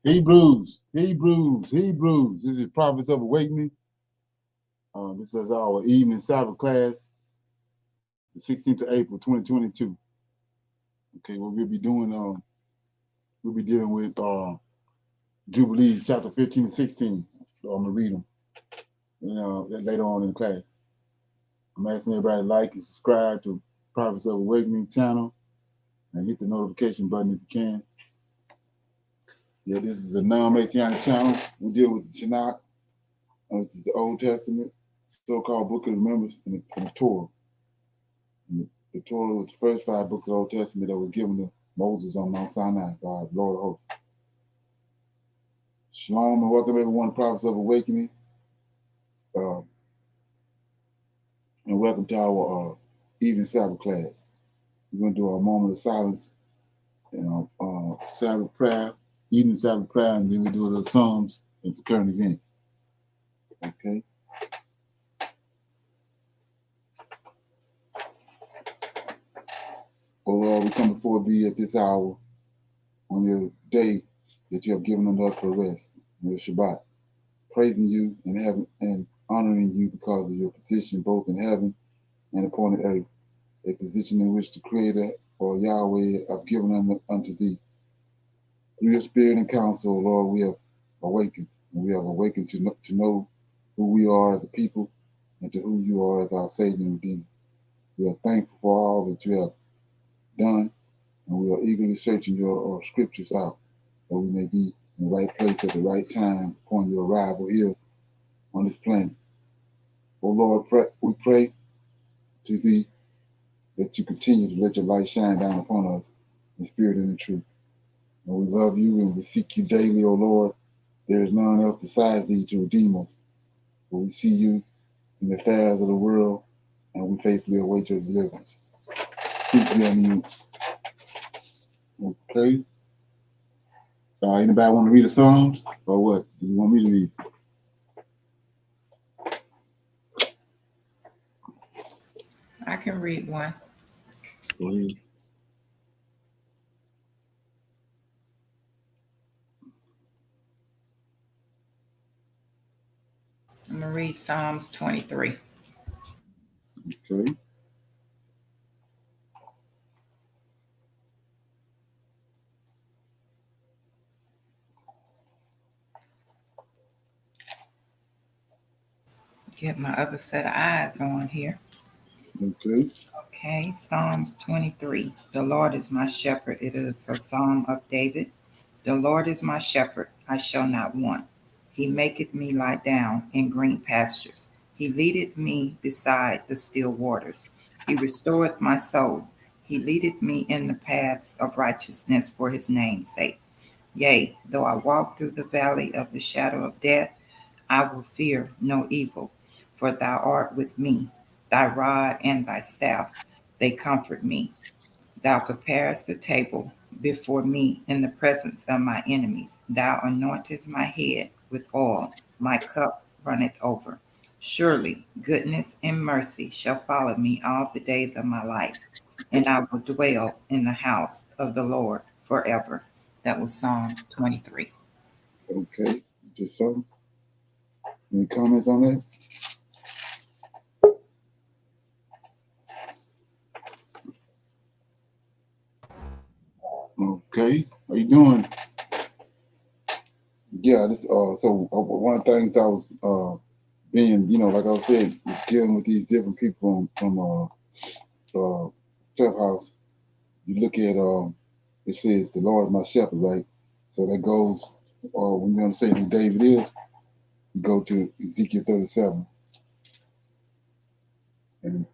Hebrews. This is Prophets of Awakening. This is our evening Sabbath class, the 16th of April, 2022. Okay, what we'll be doing, we'll be dealing with Jubilees, chapter 15 and 16. So I'm going to read them later on in the class. I'm asking everybody to like and subscribe to Prophets of Awakening channel and hit the notification button if you can. Yeah, this is a non-Messianic channel. We deal with the Tanakh, which is the Old Testament, so-called Book of Remembrance, and the Torah. And the Torah was the first 5 books of the Old Testament that was given to Moses on Mount Sinai by the Lord of Hosts. Shalom and welcome everyone to Prophets of Awakening. And welcome to our evening Sabbath class. We're going to do a moment of silence, Sabbath prayer, evening Sabbath prayer, and then we do a little Psalms as a current event. Okay. Oh Lord, we come before thee at this hour on your day that you have given unto us for rest, your Shabbat, praising you in heaven and honoring you because of your position both in heaven and upon the earth, a position in which the Creator or Yahweh have given unto thee. Through your spirit and counsel, Lord, we have awakened. And we have awakened to know who we are as a people and to who you are as our Savior and Redeemer. We are thankful for all that you have done, and we are eagerly searching your scriptures out, that we may be in the right place at the right time upon your arrival here on this planet. Oh Lord, we pray to thee that you continue to let your light shine down upon us in spirit and in truth. And we love you and we seek you daily, O Lord. There is none else besides thee to redeem us. For we see you in the affairs of the world, and we faithfully await your deliverance. Peace be on you. Okay. Anybody want to read the Psalms or what? Do you want me to read? I can read one. Go ahead. I'm going to read Psalms 23. Okay. Get my other set of eyes on here. Okay. Okay, Psalms 23. The Lord is my shepherd. It is a psalm of David. The Lord is my shepherd. I shall not want. He maketh me lie down in green pastures. He leadeth me beside the still waters. He restoreth my soul. He leadeth me in the paths of righteousness for his name's sake. Yea, though I walk through the valley of the shadow of death, I will fear no evil, for thou art with me. Thy rod and thy staff, they comfort me. Thou preparest the table before me in the presence of my enemies. Thou anointest my head with oil, my cup runneth over. Surely goodness and mercy shall follow me all the days of my life, and I will dwell in the house of the Lord forever. That was Psalm 23. Okay. Just something. Any comments on that? Okay. How you doing? Yeah, this so one of the things I was being, like I said, dealing with these different people from Clubhouse. You look at it says the Lord is my shepherd, right? So that goes when you want to say who David is, you go to Ezekiel 37. And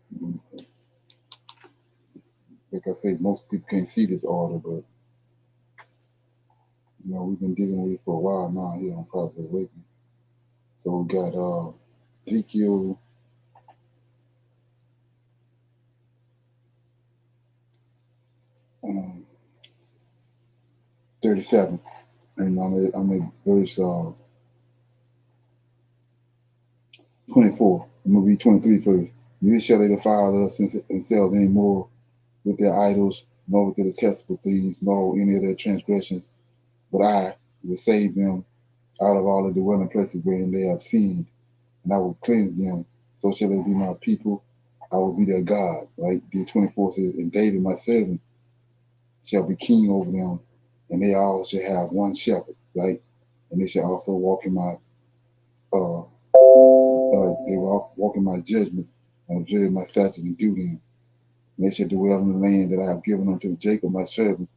like I said, most people can't see this order, but we've been dealing with it for a while now here on Prophet Awakening. So we got Ezekiel 37, and I'm at verse 24. I'm gonna read 23 first. Neither shall they defile themselves anymore with their idols, nor with their detestable things, nor any of their transgressions. But I, will save them out of all of the dwelling places wherein they have sinned, and I will cleanse them. So shall they be my people. I will be their God. Right? The 24 says, and David, my servant, shall be king over them, and they all shall have one shepherd. Right? And they shall also walk in my they walk in my judgments and observe my statutes and do them. And they shall dwell in the land that I have given unto Jacob my servant,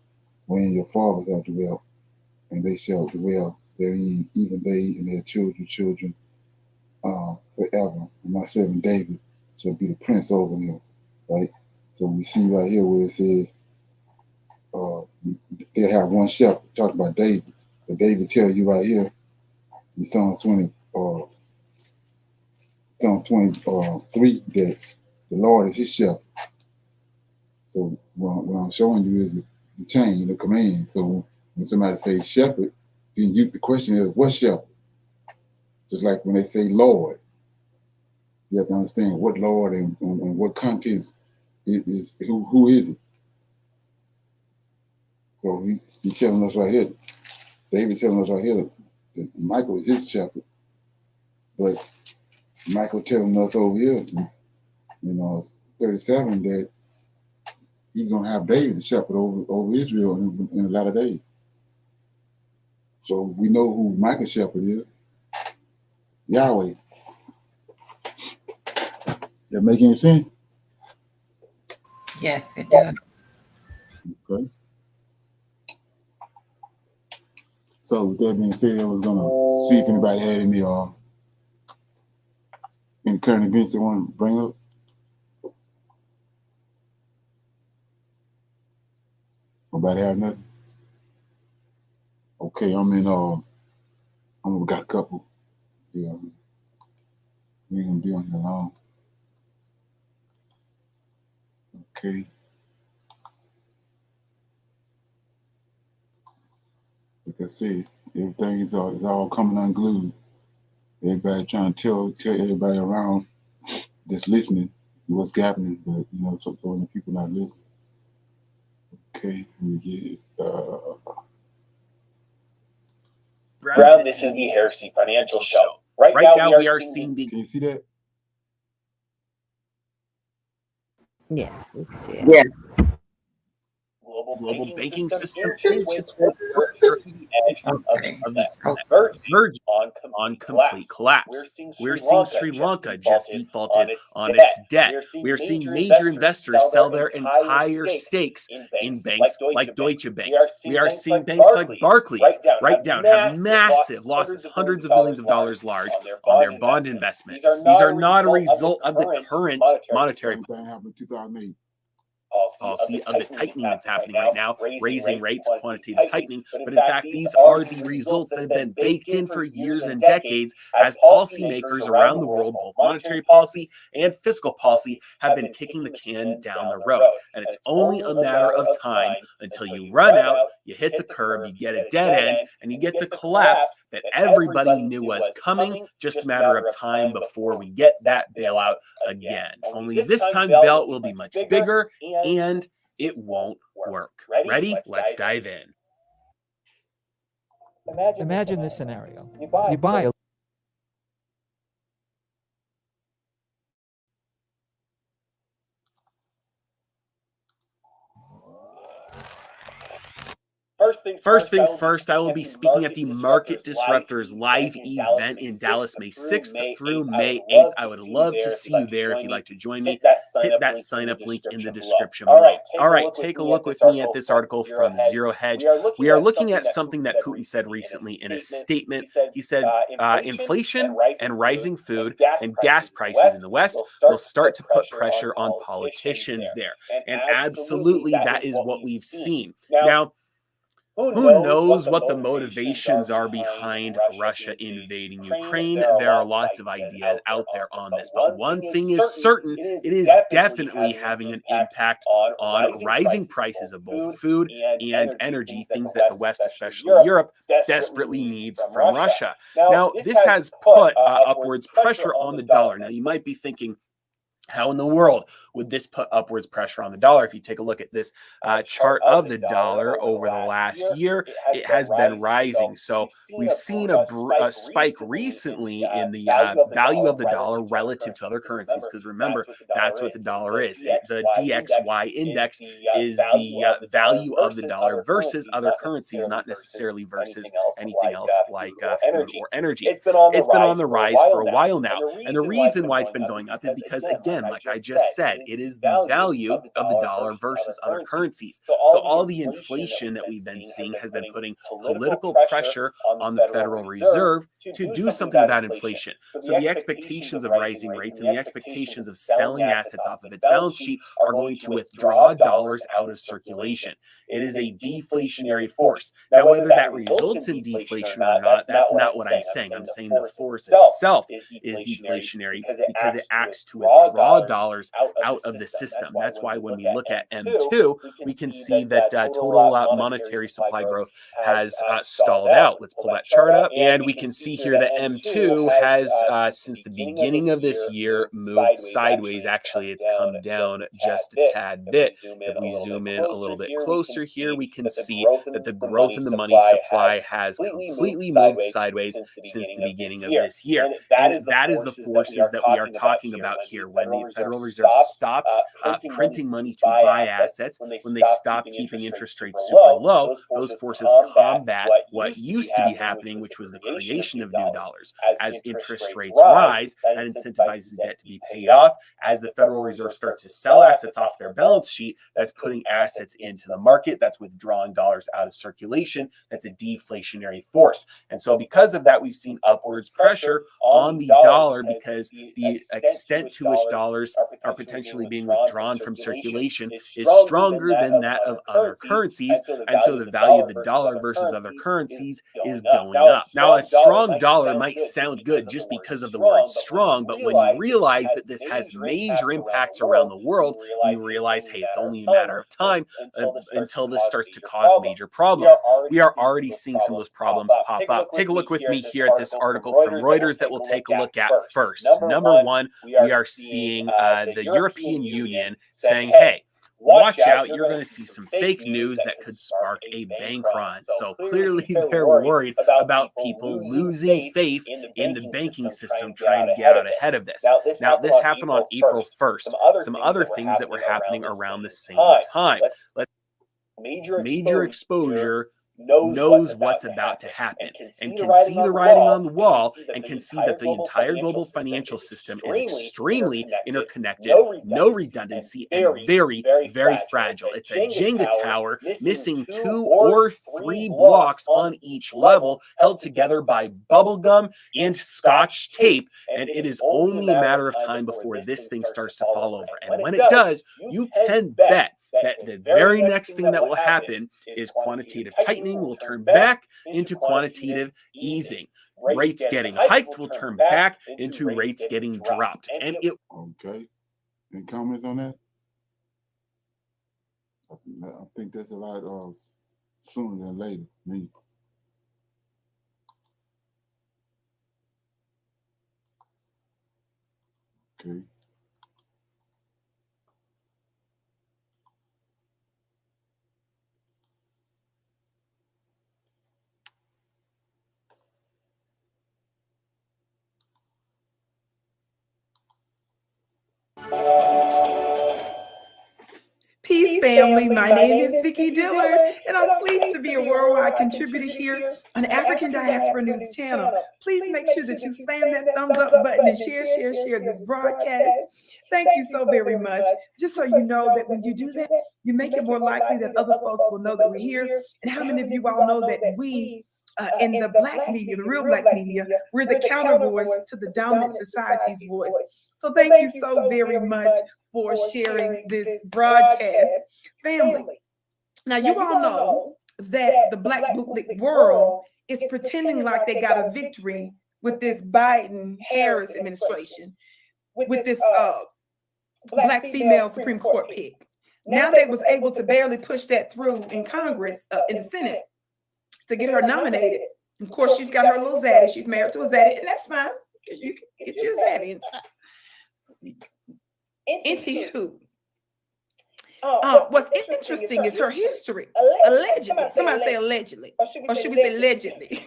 wherein your fathers have dwelt, and they shall dwell therein, even they and their children, forever. And my servant David shall be the prince over them. Right? So we see right here where it says uh, they have one shepherd. Talking about David, but David tell you right here in Psalm 20, Psalm 23, that the Lord is his shepherd. So what I'm showing you is the chain, the command. So when somebody says shepherd, then the question is, what shepherd? Just like when they say Lord, you have to understand what Lord and what context is who is it? So he's telling us right here, David telling us right here that Michael is his shepherd, but Michael telling us over here, 37, that he's gonna have David the shepherd over Israel in a lot of days. So we know who Michael's shepherd is, Yahweh. That make any sense? Yes, it does. Okay. So with that being said, I was gonna see if anybody had any current events they want to bring up. Nobody have nothing? Okay, we got a couple. Yeah, we ain't gonna be on here long. Okay. Like I said, everything is all coming unglued. Everybody trying to tell everybody around that's listening what's happening, but so the people not listening. Okay, we get Brown, this is the Heresy Financial Show. Right now we are seeing the... Can you see that? Yes, we see it. Yeah. Global banking system inches with the edge of the verge on complete collapse. We're seeing Sri Lanka just defaulted on its debt. We're seeing major investors sell their entire stakes in banks like Deutsche Bank. We are seeing banks like Barclays write down have massive losses, hundreds of millions of dollars large on their bond investments. These are not a result of the current monetary policy of the tightening that's happening right now, raising rates, quantitative tightening. But in fact, these are the results that have been baked in for years and decades as policymakers around the world, both monetary policy and fiscal policy, have been kicking the can down the road. And it's only a matter of time until you run out, you hit the curb, you get a dead end, and you get the collapse that everybody knew was coming. Just a matter of time before we get that bailout again. Only this time the bailout will be much bigger and it won't work. Ready? Let's dive in. Imagine this scenario. You buy a First things first, I will be speaking at the Market Disruptors live event in Dallas, May 6th through May 8th. I would love to see you there if you'd like to join me. Hit that sign up link in the description below. All right, take a look with me at this article from Zero Hedge. We are looking at something that Putin said recently in a statement. He said inflation and rising food and gas prices in the West will start to put pressure on politicians there. And absolutely, that is what we've seen. Now, who knows what the motivations are behind Russia invading Ukraine? There are lots of ideas out there on this, but one thing is certain, it is definitely having an impact on rising prices of both food and energy, things that the West, especially Europe, desperately needs from Russia. Now, this has put upwards pressure on the dollar. Now, you might be thinking, How in the world would this put upwards pressure on the dollar? If you take a look at this chart of the dollar over the last year, it has been rising. So we've seen a spike recently in the value of the dollar relative to other currencies, because remember, that's what the dollar is. The DXY index is the value of the dollar versus other currencies, not necessarily versus anything else like food or energy. It's been on the rise for a while now. And the reason why it's been going up is because, again, like I just said, it is the value of the dollar versus other currencies. So all the inflation that we've been seeing has been putting political pressure on the Federal Reserve to do something about inflation. So the expectations of rising rates and the expectations of selling assets off of its balance sheet are going to withdraw dollars out of circulation. It is a deflationary force. Now, whether that results in deflation or not, that's not what I'm saying. I'm saying the force itself is deflationary because it acts to withdraw dollars out of the system. That's why when we look at M2, we can see that total monetary supply growth has stalled out. Let's pull that chart up, and we can see here that M2 has, since the beginning of this year, moved sideways. Actually, it's come down just a tad bit. If we zoom in a little bit closer here, we can see that the growth in the money supply has completely moved sideways since the beginning of this year. And that is the forces that we are talking about here. When the Federal Reserve stops printing money to buy assets, when they stop keeping interest rates super low, those forces combat what used to be happening, which was the creation of new dollars. As interest rates rise, that incentivizes debt to be paid off. As the Federal Reserve starts to sell assets off their balance sheet, that's putting assets into the market, that's withdrawing dollars out of circulation. That's a deflationary force. And so because of that, we've seen upwards pressure on the dollar, because the extent to which dollars are potentially being withdrawn from circulation is stronger than that of other currencies. And so the value of the dollar versus other currencies is going up. Now, a strong dollar might sound good just because of the word strong, but when you realize that this has major impacts around the world, you realize, hey, it's only a matter of time until this starts to cause major problems. We are already seeing some of those problems pop up. Take a look with me here at this article from Reuters that we'll take a look at first. Number one, we are seeing the European Union saying, hey, watch out, you're going to see some fake news that could spark a bank run. So clearly they're worried about people losing faith in the banking system, trying to get out ahead of this. Now, this happened on April 1st. Some other things that were happening around the same time. Major exposure knows what's about to happen and can see the writing on the wall and can see that the entire global financial system is extremely interconnected, no redundancy, and very, very fragile. It's a Jenga tower missing 2 or 3 blocks on each level, held together by bubble gum and Scotch tape, and it is only a matter of time before this thing starts to fall over. And when it does, you can bet that the very next thing that will happen is quantitative tightening will turn back into quantitative easing. Rates getting hiked will turn back into rates getting dropped. And it okay. Any comments on that? I think that's a lot sooner than later. Me. Okay. Peace, family. My name is Vicki Diller, and I'm pleased to be a worldwide contributor here on African Diaspora News Channel. Please make sure that you slam that thumbs up button and share this broadcast. Thank you so very much. Just so you know that when you do that, you make it more likely that other folks will know that we're here. And how many of you all know that we, in the Black media, the real Black media, we're the counter voice to the dominant society's voice. So thank you so very much for sharing this broadcast, family. Now, you all know that the Black bootleg world is pretending like they got a victory with this Biden-Harris administration, with this Black female Supreme Court pick. Now they was able to barely push that through in Congress, in the Senate, to get her nominated. Of course, she's got her little zaddy. She's married to a zaddy, and that's fine. You can get your zaddy inside. Into who? What's interesting is her history. Allegedly. Somebody say allegedly. Or should we say allegedly?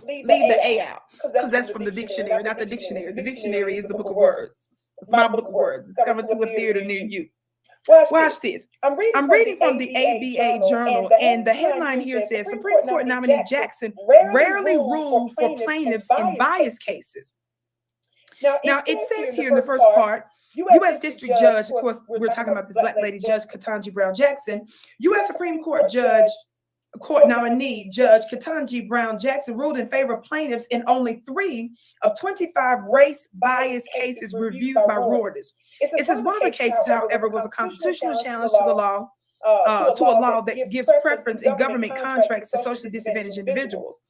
Leave the A out. Because that's from the dictionary, not the dictionary. The dictionary is the book of words. It's my book of words. It's coming to a theater near you. Watch this. I'm reading from the ABA Journal, and the headline here says Supreme Court nominee Jackson rarely ruled for plaintiffs in bias cases. Now, it says here in the first part, U.S. District Judge, of course, we're talking about this black lady, Judge Ketanji Brown Jackson, U.S. Supreme Court Judge, Court nominee Judge Ketanji Brown Jackson ruled in favor of plaintiffs in only 3 of 25 race bias cases reviewed by Reuters. It says one of the cases, however, was a constitutional challenge to the law, to a law that gives preference in government contracts to socially disadvantaged individuals.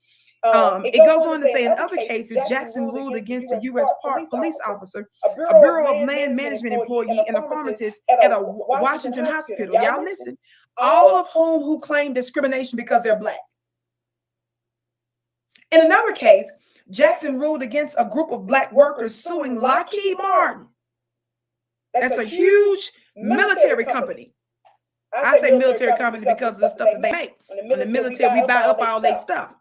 It goes on to say in other cases, Jackson ruled against a U.S. Park police officer, a Bureau of Land Management employee, and a pharmacist at a Washington hospital. Y'all listen. All of who claim discrimination because they're black. In another case, Jackson ruled against a group of black workers suing Lockheed Martin. That's a huge military company. I say military company because of the stuff that they make. In the military, we buy up all their stuff.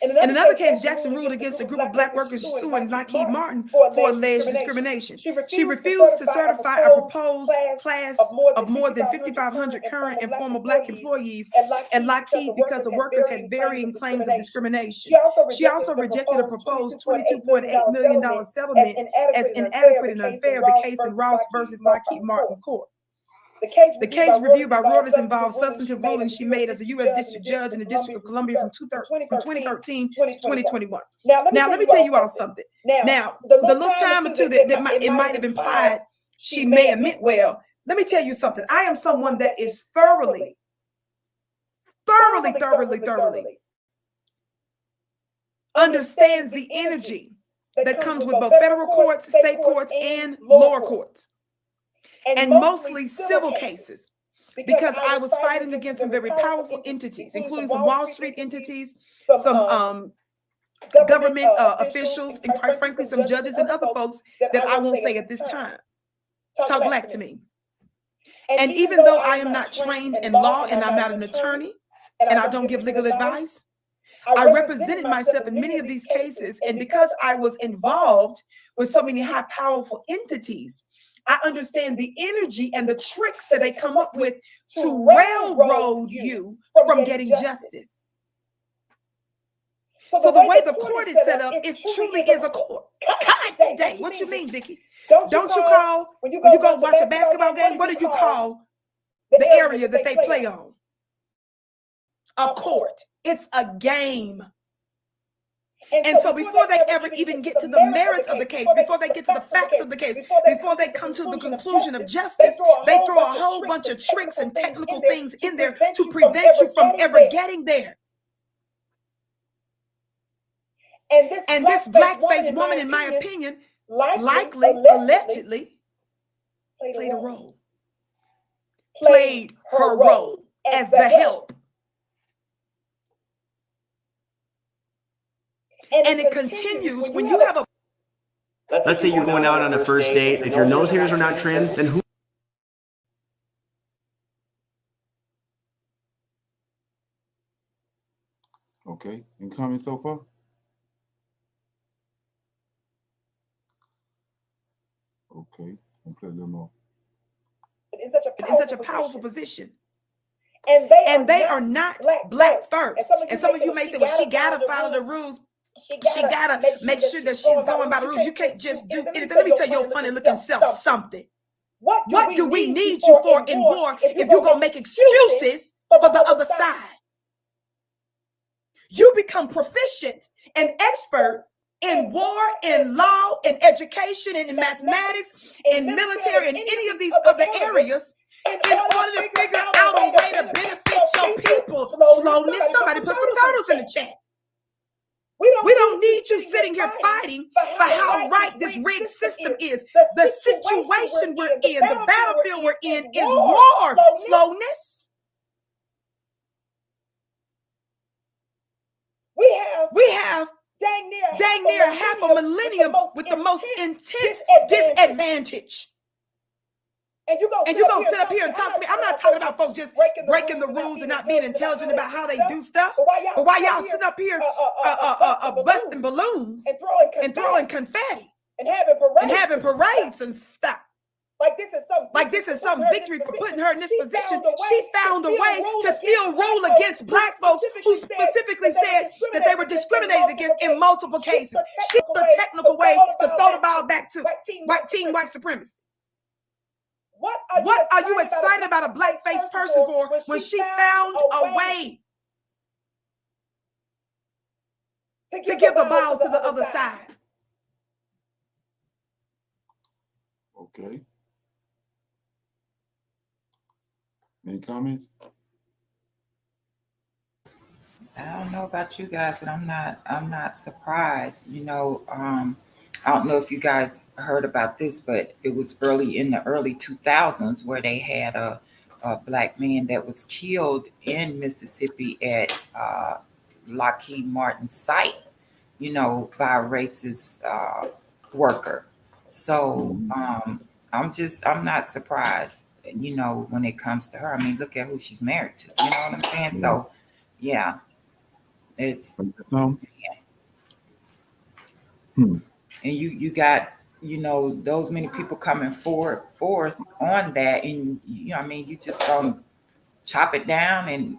In another case, Jackson ruled against a group of black workers suing Lockheed Martin for alleged discrimination. She refused to certify a proposed class of more than 5,500 current and former black employees at Lockheed because the workers had varying claims of discrimination. She also rejected a proposed $22.8 million settlement as inadequate and unfair, the case in Ross versus Lockheed Martin court. The case reviewed by Reuters involves substantive rulings she made as a U.S. District Judge in the District of Columbia from 2013 to 2021. Now, let me tell you all something. Now, the little time or two that it might have implied she may have meant well, let me tell you something. I am someone that is thoroughly understands the energy that comes with both federal courts, state courts, and lower courts. And mostly civil cases, because I was fighting against some very powerful entities, including some Wall Street entities, some government officials, and quite frankly, some judges and other folks that I won't say at this time. Talk black to me. And even though I am not trained in law and I'm not an attorney and I don't give legal advice, I represented myself in many of these cases. And because I was involved with so many high, powerful entities, I understand the energy and the tricks that they come up with to railroad you from getting justice. So the way the court is set up, it truly is a court. God dang, what you mean, Vicky? Don't you call, when you go watch a basketball game, what do you call the area that they play on? A court. It's a game. And so before they ever even get to the merits of the case, before they get to the facts of the case, before they come to the conclusion of justice, they throw a whole bunch of tricks and technical things in there to prevent you from ever getting there. And this black-faced woman, in my opinion, likely, allegedly, played a role. Played her role as the help. And it continues when you have a... Let's say you're going out on a first date. If your nose hairs are not trimmed, then who... Okay, any comments so far? Okay, I'll play a little more. In such a powerful position. And they are not black first. And some of you may say, well, she gotta follow the rules. She gotta make sure that she's going by the rules. You can't just do anything. Let me tell your funny looking self something. What do we need you for in war if you're gonna make excuses for the other side? You become proficient and expert in war, in law, in education, and in mathematics, in military, and any of these other areas in order to figure out a way to benefit your people. Slowness, somebody put some titles in the chat. We don't need you sitting here fighting for how right this rigged system is. The situation we're in, the battlefield we're in is war. Slowness. We have dang near half a millennium with the most intense disadvantage. And you're gonna sit up here and talk to me. I'm not talking about folks just breaking the rules and not being intelligent about how they do stuff. But why y'all sitting up here busting balloons and throwing confetti and having parades and stuff? Like this is some victory for putting her in this position. She found a way to still rule against black folks who specifically said that they were discriminated against in multiple cases. She found a technical way to throw the ball back to white supremacy. What are you excited about a black-faced person for when she found a way to give the ball to the other side? Okay. Any comments? I don't know about you guys, but I'm not surprised. You know, I don't know if you guys heard about this, but it was in the early 2000s where they had a black man that was killed in Mississippi at Lockheed Martin's site, you know, by a racist worker. So I'm not surprised, you know, when it comes to her. I mean, look at who she's married to. You know what I'm saying? Yeah. So, yeah, it's and you got, you know, those many people coming forth on that, and you know, I mean, you just gonna chop it down and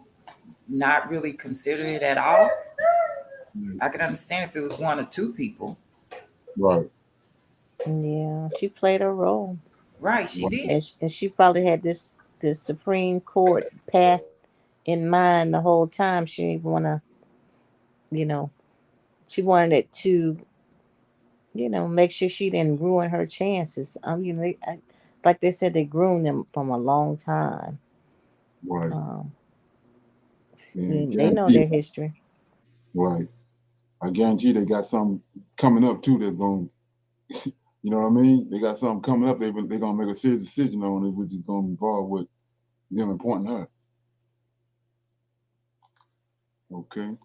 not really consider it at all. I could understand if it was one or two people. Right. Yeah, she played a role. Right, she did. And she probably had this Supreme Court path in mind the whole time. She didn't want to, you know, she wanted it to, you know, make sure she didn't ruin her chances. You know, like they said, they groomed them from a long time. Right. They know their history. Right. I guarantee they got something coming up too that's going to, you know what I mean? They got something coming up. They're going to make a serious decision on it, which is going to involve with them appointing her. Okay.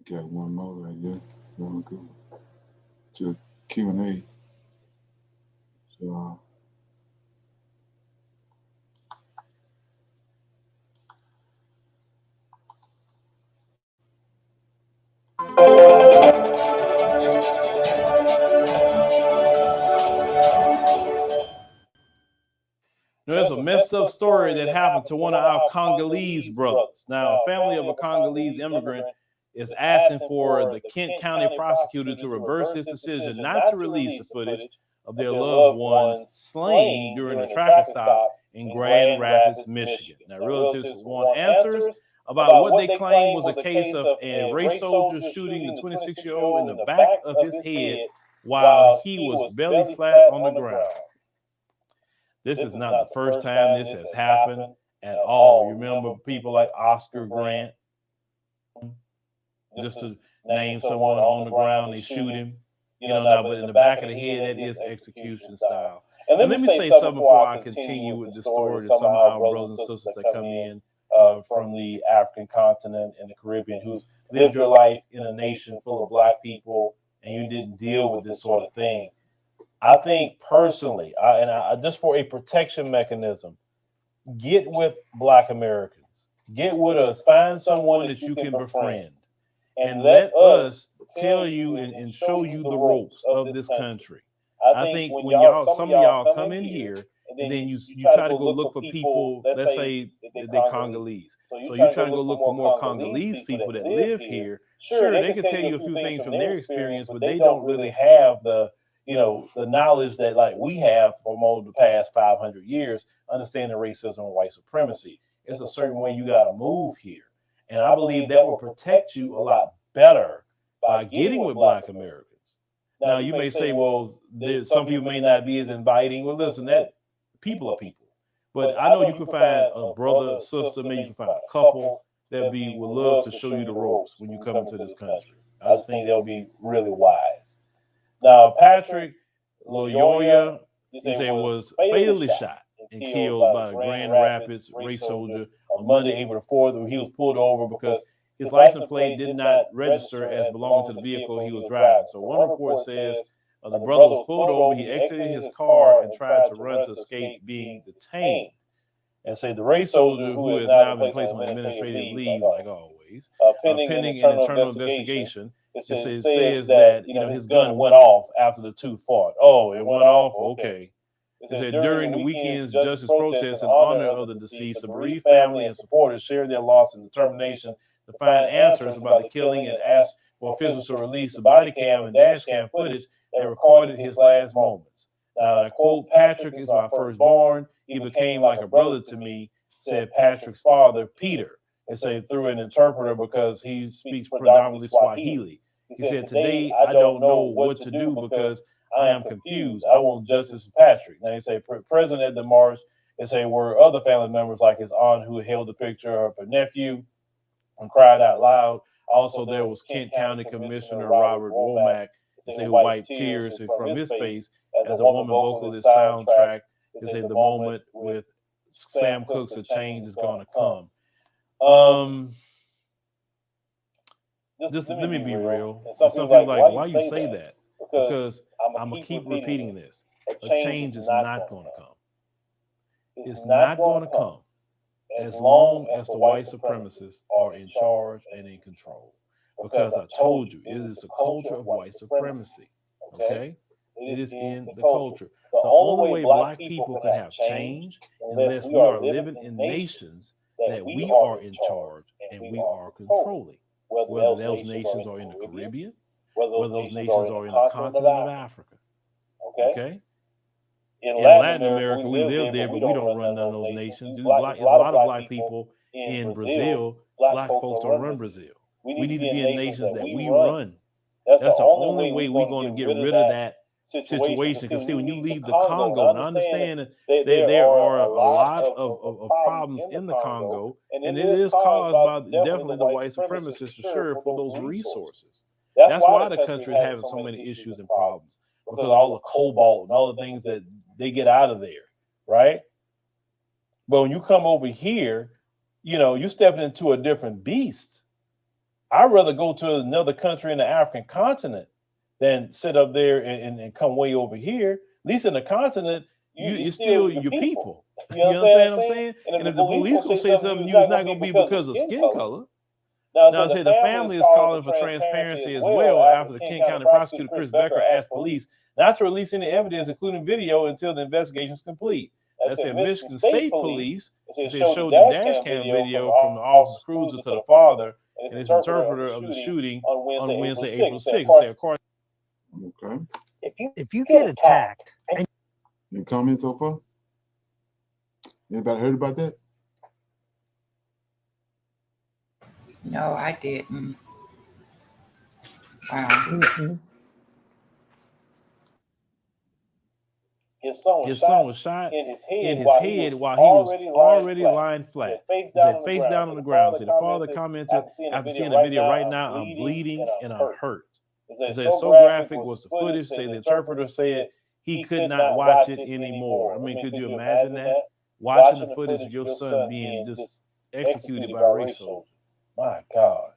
Got one more right here. Going to go to Q&A. So, There's a messed up story that happened to one of our Congolese brothers. Now, a family of a Congolese immigrant is asking for the Kent County prosecutor to reverse his decision not to release the footage of their loved ones slain during a traffic stop in Grand Rapids, Michigan. Now, relatives want answers about what they claim was a case of a race soldier shooting the 26-year-old in the back of his head while he was belly flat on the ground. This is not the first time this has happened at all. You remember people like Oscar Grant, just to name someone on the ground, they shoot him, you know, now, but in the back of the head, that is execution style. And let me say something before I continue with the story to some of our brothers and sisters that come in from the African continent and the Caribbean who's lived your life in a nation full of black people and you didn't deal with this sort of thing. I think personally, just for a protection mechanism, get with black Americans. Get with us. Find someone that you can befriend. And let us tell you and show you the ropes of this country. I think when some of y'all come in here, and then you try to go look for people, let's say they're Congolese. So you try to go look for more Congolese people that live here. Sure, they can tell you a few things from their experience, but they don't really have the knowledge that like we have from over the past 500 years, understanding racism and white supremacy. It's a certain way you got to move here. And I believe that will protect you a lot better by getting with black Americans. Now, you may say, well, some people may not be as inviting. Well, listen, that people are people. But I know you can find a brother, sister, maybe you can find a couple that would love to show you the ropes when you come into this country. I just think they'll be really wise. Now, Patrick Loyola, he said, was fatally shot and killed by a Grand Rapids race soldier on Monday, April the 4th, he was pulled over because his license plate did not register as belonging to the vehicle he was driving. So one report says the brother was pulled over, he exited his car and tried to run to escape being detained. And say the race soldier, who has now been placed on administrative leave, like always, pending an internal investigation, it says that his gun went off after the two fought. Oh, it went off? Okay. It said during the weekend's justice protest in honor of the deceased, the bereaved family and supporters shared their loss and determination to find answers about the killing and asked for officials to release the body cam and dash cam footage that recorded his last moments. Now, I quote, Patrick is my firstborn. He became like a brother to me, said Patrick's father, Peter, and said through an interpreter because he speaks predominantly Swahili. He said, today I don't know what to do because I am confused. I want justice for Patrick. Now, he said, present at the march, they say were other family members like his aunt who held the picture of her nephew and cried out loud. Also, there was Kent County Commissioner Robert Womack, who wiped tears from his face as a woman vocalist soundtrack. They say the moment with Sam Cooke's A Change is Gonna Come. Just let me be real. And some people are like, why you say that? Because I'm gonna keep repeating this. A change is not gonna come. It's not gonna come as long as the white supremacists are in charge and in control. Because I told you, it is a culture of white supremacy. Okay? It is in the culture. The only way black people can have change unless we are living in nations that we are in charge and we are controlling. Whether those nations are in the Caribbean, whether those nations are in the continent of Africa. Okay? In Latin America, we live there, but we don't run none of those nations. There's a lot of black people in Brazil. Black folks don't run Brazil. We need to be in nations that we run. That's the only way we're going to get rid of that situation. Because see, when you leave the Congo, and I understand that there are a lot of problems in the Congo, and it is caused by definitely the white supremacists for sure for those resources. That's why the country is having so many issues and problems, because of all the cobalt and all the things that they get out of there, right? But when you come over here, you're stepping into a different beast. I'd rather go to another country in the African continent than sit up there and come way over here. At least in the continent, you're still your people. You understand what I'm saying? And if the police gonna say something, it's not gonna be because of skin color. Now, I say the family is calling for transparency as well after the Kent County prosecutor Chris Becker asked police not to release any evidence, including video, until the investigation is complete. That said, Michigan State Police showed the dash cam video from the officer's cruiser to the father and his interpreter of the shooting on Wednesday, April 6th. Okay. If you get attacked, Any comments so far? Anybody heard about that? No, I didn't. Wow. Mm-mm. His son was shot in his head while he was already lying flat. He said, face down on the ground. The father commented, after seeing the video right now, I'm bleeding and I'm hurt. He said, so graphic was the footage. Say the interpreter said he could not watch it anymore. I mean, could you imagine that? Watching the footage of your son being just executed by a race soldier. My God.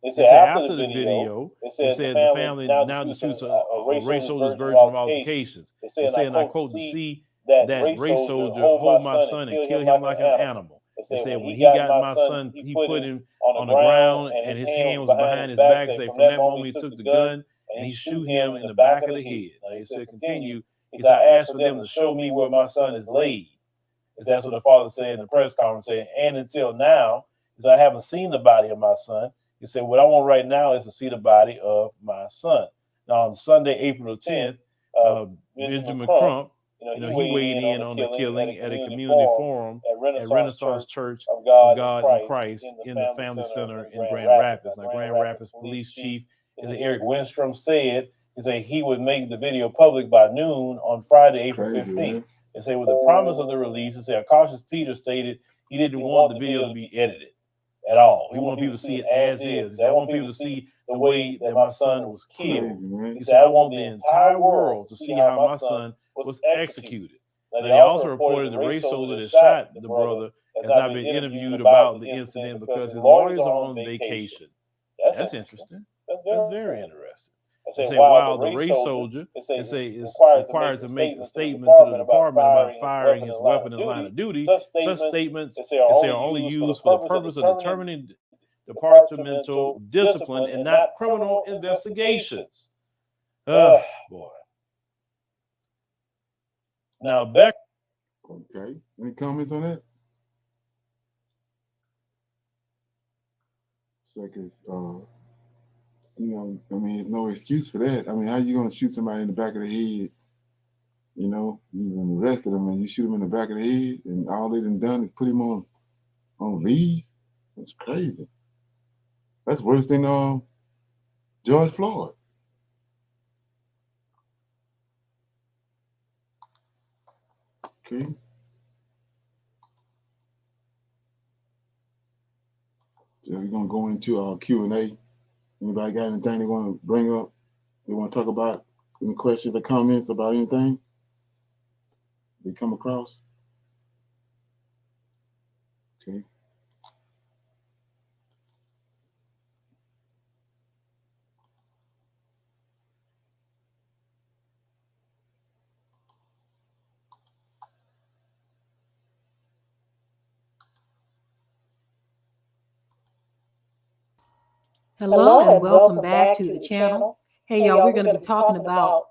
They said after the video, they said the family now disputes a race soldier's version of altercations. They said, and I quote, to see that race soldier hold my son and kill him like an animal. They said when he got my son, he put him on the ground and his hand was behind his back. They say from that moment he took the gun and he shoot him in the back of the head. They said, continue. He said, I asked for them to show me where my son is laid. That's what the father said in the press conference. And until now, he said, I haven't seen the body of my son. He said, what I want right now is to see the body of my son. Now, on Sunday, April 10th, Benjamin Crump, he weighed in on the killing at a community forum at Renaissance Church of God in Christ in the Family Center in Grand Rapids. Now, Grand Rapids Police Chief Eric Winstrom said he would make the video public by noon on Friday, April 15th. And say with the promise of the release, a cautious Peter stated he didn't want the video to be edited at all. He wanted people to see it as is. He said, I want people to see the way that my son was killed. He said, I want the entire world to see how my son was executed. Now, they also reported the race soldier that shot the brother has not been interviewed about the incident because his lawyers are on vacation. That's interesting. That's very interesting. They say while the race soldier is required to make a statement to the department about firing his weapon in line of duty, such statements are only used for the purpose of determining departmental discipline and not criminal investigations. Boy. Now, Beck. Okay. Any comments on that? Seconds. You know, I mean, there's no excuse for that. I mean, how you gonna shoot somebody in the back of the head? You know, you arrested them and you shoot him in the back of the head, and all they done is put him on leave. That's crazy. That's worse than George Floyd. Okay. So we're gonna go into our Q&A. Anybody got anything they want to bring up? They want to talk about any questions or comments about anything they come across? Okay. Hello and welcome back to the channel. Hey y'all, we're going to be talking about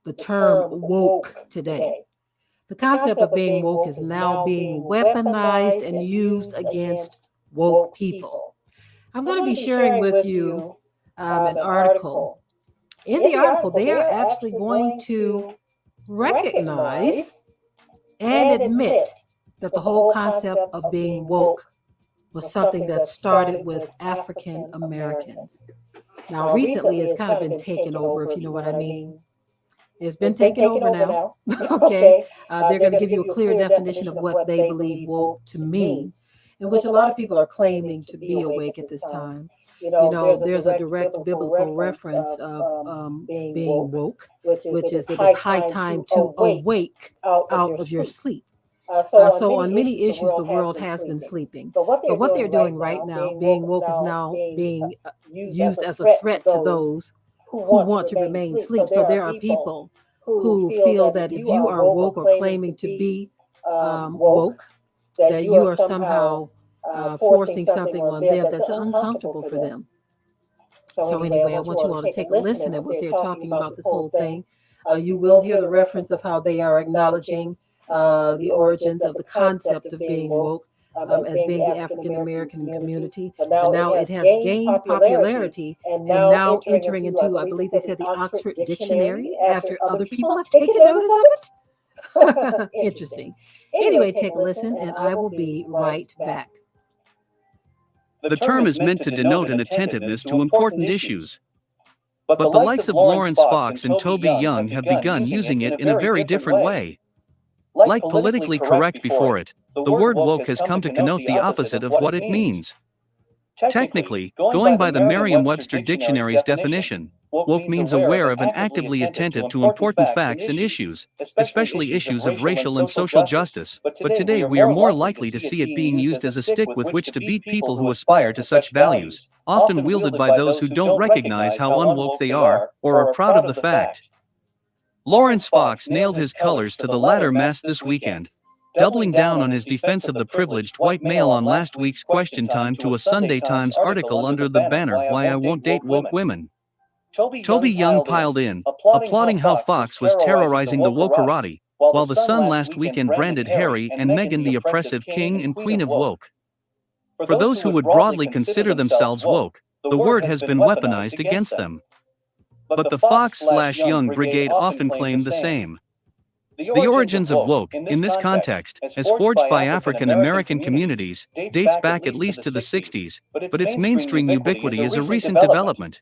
the term woke today. The concept of being woke is now being weaponized and used against woke people. I'm going to be sharing with you an article. In the article, they are actually going to recognize and admit that the whole concept of being woke was something that started with African Americans. Now, recently, it's kind of been taken over, if you know what I mean. It's been taken over now. Okay. They're going to give you a clear definition of what they believe woke to mean, in which a lot of people are claiming to be awake at this time. You know, there's a direct biblical reference of being woke, which is it is high time to awake out of your sleep. So on many issues, the world has been sleeping. But what they're doing right now, being woke, is now being used as a threat to those who want to remain asleep. So there are people who feel that if you are woke or claiming to be woke, that you are somehow forcing something on them that's uncomfortable for them. So anyway, I want you all to take a listen at what they're talking about this whole thing. You will hear the reference of how they are acknowledging the origins of the concept of being woke as being the African American community. But now it has gained popularity and now entering into, I believe they said, the Oxford Dictionary after other people have taken notice of it. Interesting. Anyway, take a listen and I will be right back. The term is meant to denote an attentiveness to important issues. But the likes of Lawrence Fox and Toby Young have begun using it in a very different way. Like politically correct before it, the word woke has come to connote the opposite of what it means. Technically, going by the Merriam-Webster Dictionary's definition, woke means aware of and actively attentive to important facts and issues, especially issues of racial and social justice. But today we are more likely to see it being used as a stick with which to beat people who aspire to such values, often wielded by those who don't recognize how unwoke they are, or are proud of the fact. Lawrence Fox nailed his colors to the latter mast this weekend, doubling down on his defense of the privileged white male on last week's Question Time to a Sunday Times article under the banner "Why I Won't Date Woke Women." Toby Young piled in, applauding how Fox was terrorizing the wokerati, while The Sun last weekend branded Harry and Meghan the oppressive king and queen of woke. For those who would broadly consider themselves woke, the word has been weaponized against them. But the Fox/Young brigade often claimed the same. The origins of woke, in this context, as forged by African American communities, dates back at least to the 60s, but its mainstream ubiquity is a recent development.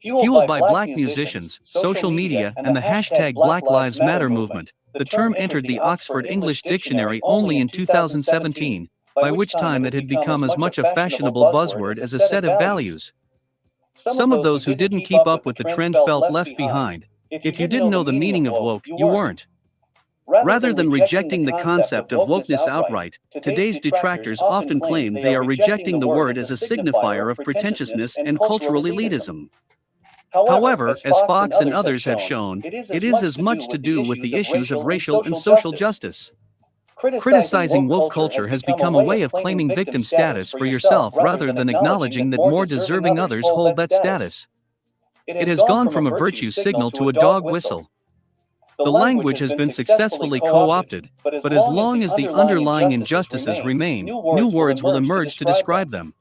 Fueled by black musicians, social media, and the hashtag Black Lives Matter movement, the term entered the Oxford English Dictionary only in 2017, by which time it had become as much a fashionable buzzword as a set of values. Some of those who didn't keep up with the trend felt left behind. If you didn't know the meaning of woke, you weren't. Rather than rejecting the concept of wokeness outright, today's detractors often claim they are rejecting the word as a signifier of pretentiousness and cultural elitism. However, as Fox and others have shown, it is as much to do with the issues of racial and social justice. Criticizing woke culture has become a way of claiming victim status for yourself rather than acknowledging that more deserving others hold that status. It has gone from a virtue signal to a dog whistle. The language has been successfully co-opted, but as long as the underlying injustices remain, new words will emerge to describe them.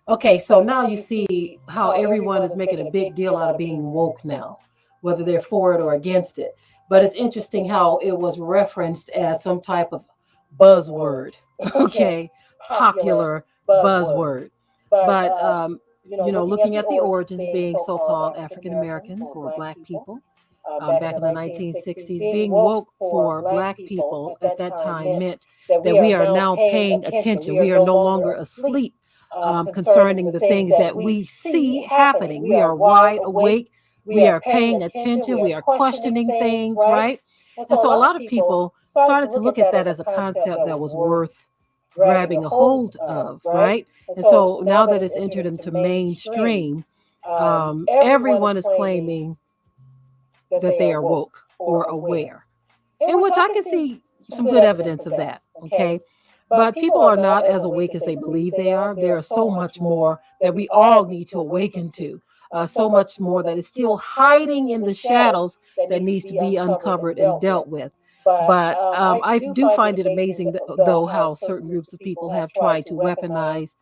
Okay, so now you see how everyone is making a big deal out of being woke now, whether they're for it or against it. But it's interesting how it was referenced as some type of buzzword, okay, popular buzzword. But, looking at the origins being so-called African Americans or Black people, back in the 1960s, being woke for Black people at that time meant that we are now paying attention. We are no longer asleep concerning the things that we see happening. We are wide awake. We are paying attention. We are questioning things, right? And so a lot of people started to look at that as a concept that was worth grabbing a hold of, right? And so now that it's entered into mainstream, everyone is claiming that they are woke or aware, in which I can see some good evidence of that, okay? But people are not as awake as they believe they are. There is so much more that we all need to awaken to, so much more that is still hiding in the shadows that needs to be uncovered and dealt with. But I do find it amazing, though, how certain groups of people have tried to weaponize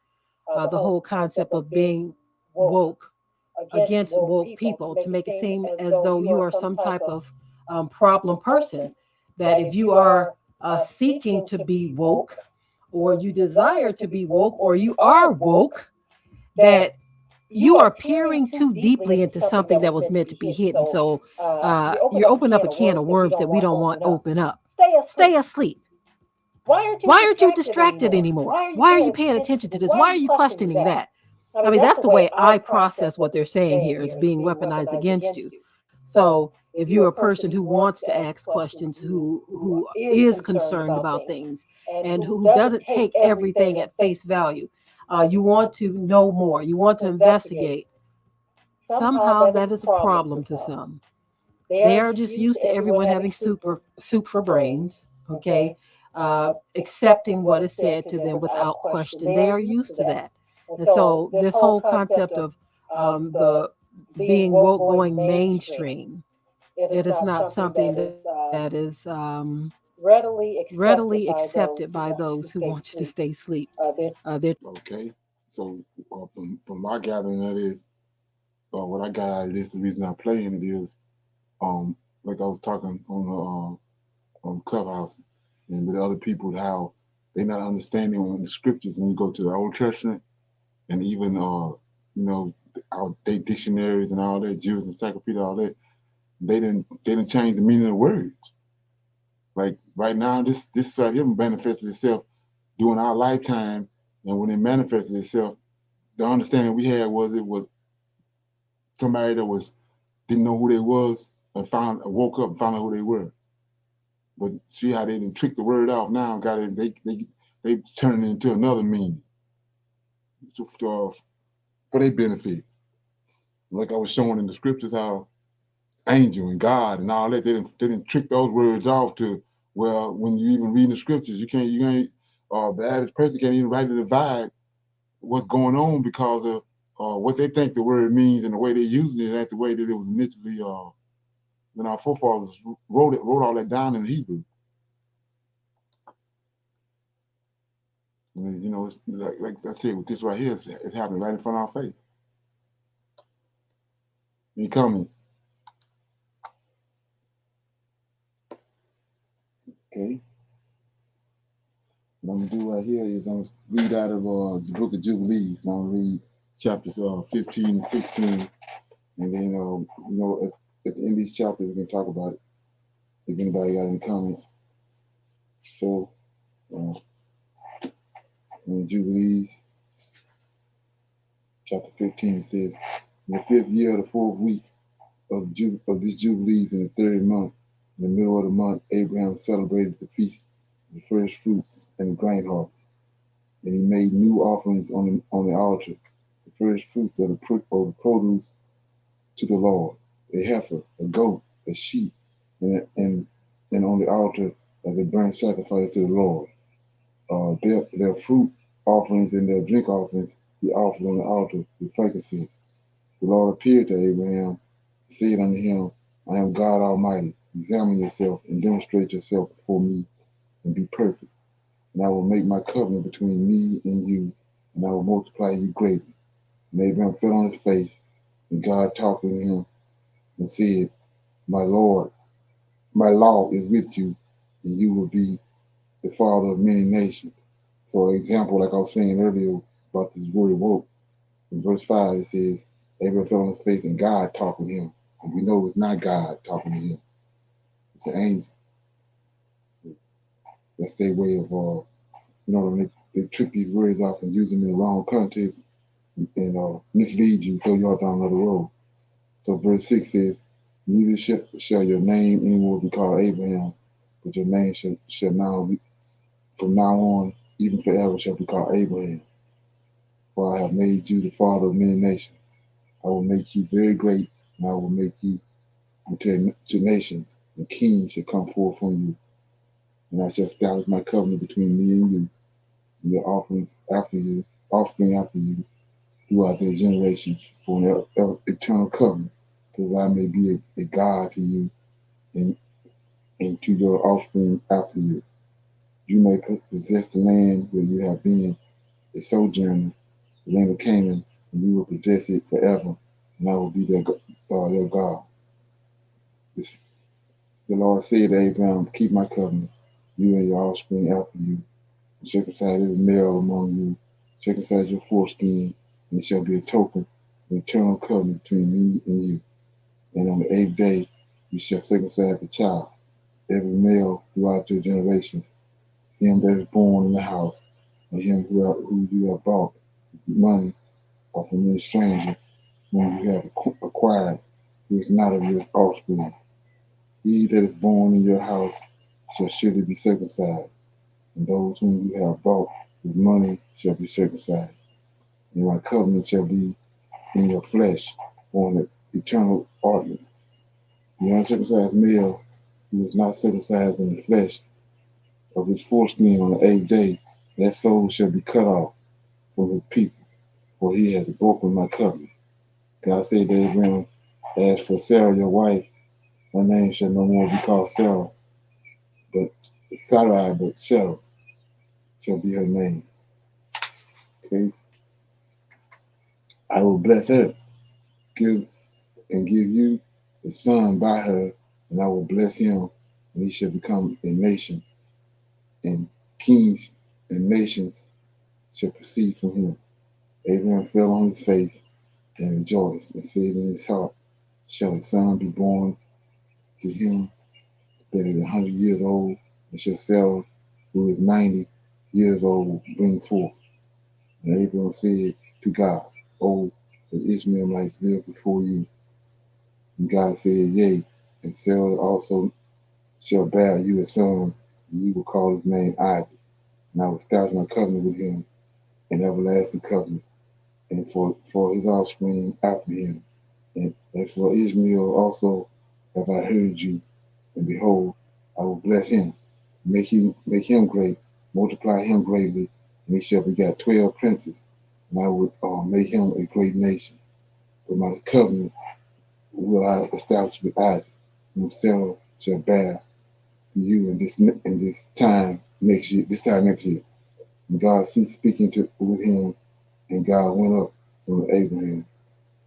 the whole concept of being woke against woke people to make it seem as though you are some type of problem person, that if you are seeking to be woke, or you desire to be woke, or you are woke, that you are peering too deeply into something that was meant to be hidden. So you're opening up a can of worms that we don't want open up. Stay asleep. Why aren't you distracted anymore? Why are you paying attention to this? Why are you questioning that? I mean, that's the way I process what they're saying here, is being weaponized against you. So if you're a person who wants to ask questions, who is concerned about things, and who doesn't take everything at face value, you want to know more, you want to investigate, somehow that is a problem to some. They are just used to everyone having soup for brains, okay? Accepting what is said to them without question. They are used to that. And so this whole concept of the being woke going mainstream, it is not something that is readily accepted by those who want you to stay asleep. Okay, so from my gathering of this, what I got out of this, the reason I'm playing it is, like I was talking on Clubhouse and with other people, how they're not understanding on the scriptures when you go to the Old Testament, and even our dictionaries and all that, Jews encyclopedia, all that, they didn't change the meaning of the words. Like right now, this right here manifested itself during our lifetime, and when it manifested itself, the understanding we had was it was somebody that didn't know who they was and woke up and found out who they were. But see how they didn't trick the word out now, got it, they turn it into another meaning. So for their benefit. Like I was showing in the scriptures, how angel and God and all that, they didn't trick those words off to, well, when you even read the scriptures, you ain't the average person can't even rightly divide what's going on because of what they think the word means and the way they're using it, ain't the way that it was initially when our forefathers wrote all that down in Hebrew. And, it's like I said, with this right here, it's happening right in front of our face. You coming? Okay. What I'm gonna do right here is I'm gonna read out of the book of Jubilees. I'm gonna read chapters 15 and 16, and then at the end of these chapters we can talk about it if anybody got any comments. So, in Jubilees, chapter 15 says, in the 5th year of the 4th week of this Jubilees in the 3rd month, In the middle of the month, Abraham celebrated the feast of the first fruits and the grain harvest. And he made new offerings on the altar, the first fruits of the produce to the Lord, a heifer, a goat, a sheep, and on the altar as a burnt sacrifice to the Lord. Their fruit offerings and their drink offerings he offered on the altar with frankincense. The Lord appeared to Abraham and said unto him, I am God Almighty. Examine yourself and demonstrate yourself before me and be perfect. And I will make my covenant between me and you, and I will multiply you greatly. And Abraham fell on his face, and God talked with him and said, my Lord, my law is with you, and you will be the father of many nations. For example, like I was saying earlier about this word woke, in verse 5 it says, Abraham fell on his face and God talked with him. And we know it's not God talking to him. It's an angel. That's their way of, they trick these words off and use them in the wrong context and mislead you, throw you out down another road. So verse 6 says, neither shall your name anymore be called Abraham, but your name shall now be, from now on, even forever, shall be called Abraham. For I have made you the father of many nations. I will make you very great, and I will make you into nations, and kings shall come forth from you. And I shall establish my covenant between me and you, and your offspring after you, throughout their generations, for an eternal covenant, so that I may be a God to you and to your offspring after you. You may possess the land where you have been a sojourner, the land of Canaan, and you will possess it forever, and I will be their God. The Lord said to Abraham, keep my covenant, you and your offspring after you, and circumcise every male among you, circumcise your foreskin, and it shall be a token, an eternal covenant between me and you. And on the 8th day you shall circumcise the child, every male throughout your generations, him that is born in the house, and him who you have bought with money, or from any stranger whom you have acquired, who is not of your offspring. He that is born in your house shall surely be circumcised, and those whom you have bought with money shall be circumcised. And my covenant shall be in your flesh for an eternal ordinance. The uncircumcised male who is not circumcised in the flesh of his foreskin on the 8th day, that soul shall be cut off from his people, for he has broken my covenant. God said to Abraham, as for Sarah your wife, her name shall no more be called Sarah, but Sarai, but Sarah shall be her name. Okay. I will bless her, give you a son by her, and I will bless him, and he shall become a nation, and kings and nations shall proceed from him. Abraham fell on his face and rejoiced, and said in his heart, shall a son be born to him that is 100 years old, and shall Sarah, who is 90 years old, bring forth? And Abraham said to God, oh, that Ishmael might live before you. And God said, yea, and Sarah also shall bear you a son, and you will call his name Isaac. And I will establish my covenant with him, an everlasting covenant, and for his offspring after him. And for Ishmael also have I heard you, and behold, I will bless him, make him great, multiply him greatly, and he shall beget 12 princes, and I would make him a great nation. But my covenant will I establish with Isaac, whom Sarah shall bear to you in this time next year. And God ceased speaking with him, and God went up from Abraham,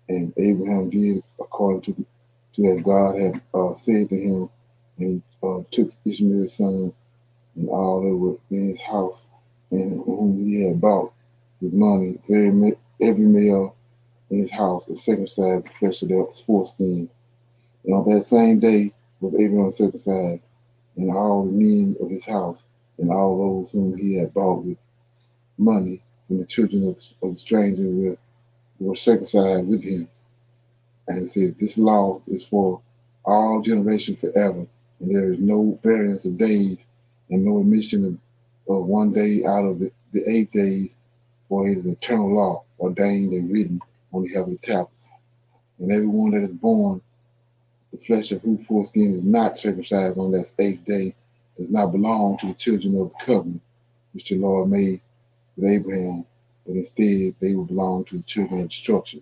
and Abraham did according to as God had said to him, and he took Ishmael's son and all that were in his house, and whom he had bought with money, every male in his house was circumcised the flesh of their foreskin. And on that same day was Abraham circumcised, and all the men of his house, and all those whom he had bought with money from the children of the stranger were circumcised with him. And it says, this law is for all generations forever, and there is no variance of days, and no omission of one day out of the 8 days, for it is eternal law, ordained and written on the heavenly tablets. And everyone that is born, the flesh of whose foreskin is not circumcised on that 8th day, does not belong to the children of the covenant, which the Lord made with Abraham, but instead they will belong to the children of destruction.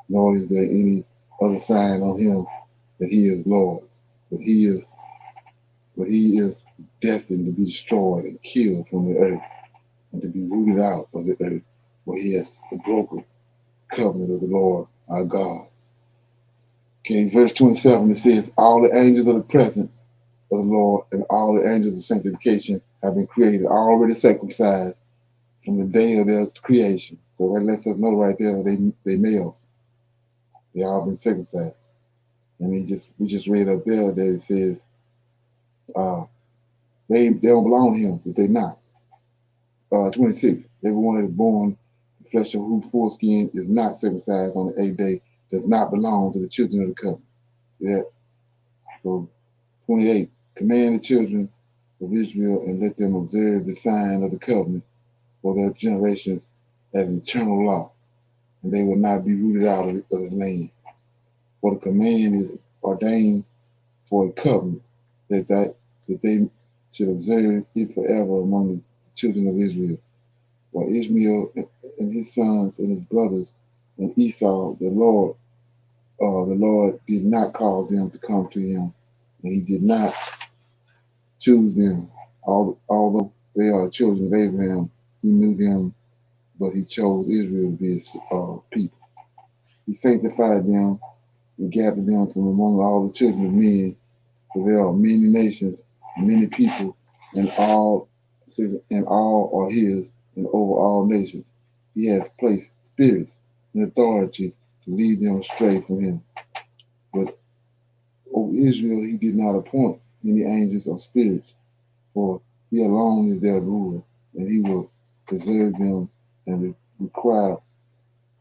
Nor is there any other sign on him that he is Lord, but he is destined to be destroyed and killed from the earth, and to be rooted out of the earth, where he has broken the covenant of the Lord our God. Okay, verse 27, it says, all the angels of the presence of the Lord and all the angels of sanctification have been created, already circumcised from the day of their creation. So that lets us know right there they males. They all been circumcised. And we just read up there that it says they don't belong to him if they're not. 26, everyone that is born the flesh of whose foreskin is not circumcised on the 8th day does not belong to the children of the covenant. Yeah. So 28, command the children of Israel and let them observe the sign of the covenant for their generations as an eternal law, and they will not be rooted out of the land. For the command is ordained for a covenant that they should observe it forever among the children of Israel. For Ishmael and his sons and his brothers and Esau, the Lord did not cause them to come to him, and he did not choose them. Although they are children of Abraham, he knew them, but he chose Israel to be his people. He sanctified them and gathered them from among all the children of men, for there are many nations, many people, and all are his, and over all nations. He has placed spirits in authority to lead them astray from him. But over Israel he did not appoint any angels or spirits, for he alone is their ruler, and he will preserve them and require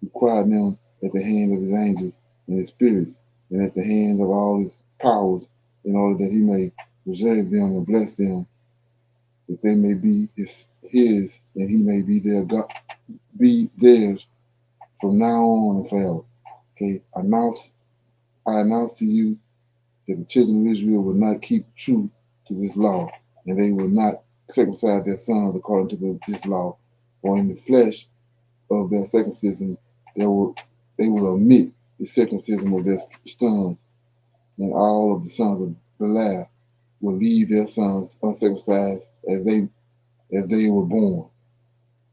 them at the hand of his angels and his spirits, and at the hand of all his powers, in order that he may preserve them and bless them, that they may be his and he may be their God, be theirs from now on and forever. Okay, I announce to you that the children of Israel will not keep true to this law, and they will not circumcise their sons according to this law, for in the flesh of their circumcision they will omit the circumcision of their sons, and all of the sons of Belial will leave their sons uncircumcised as they were born.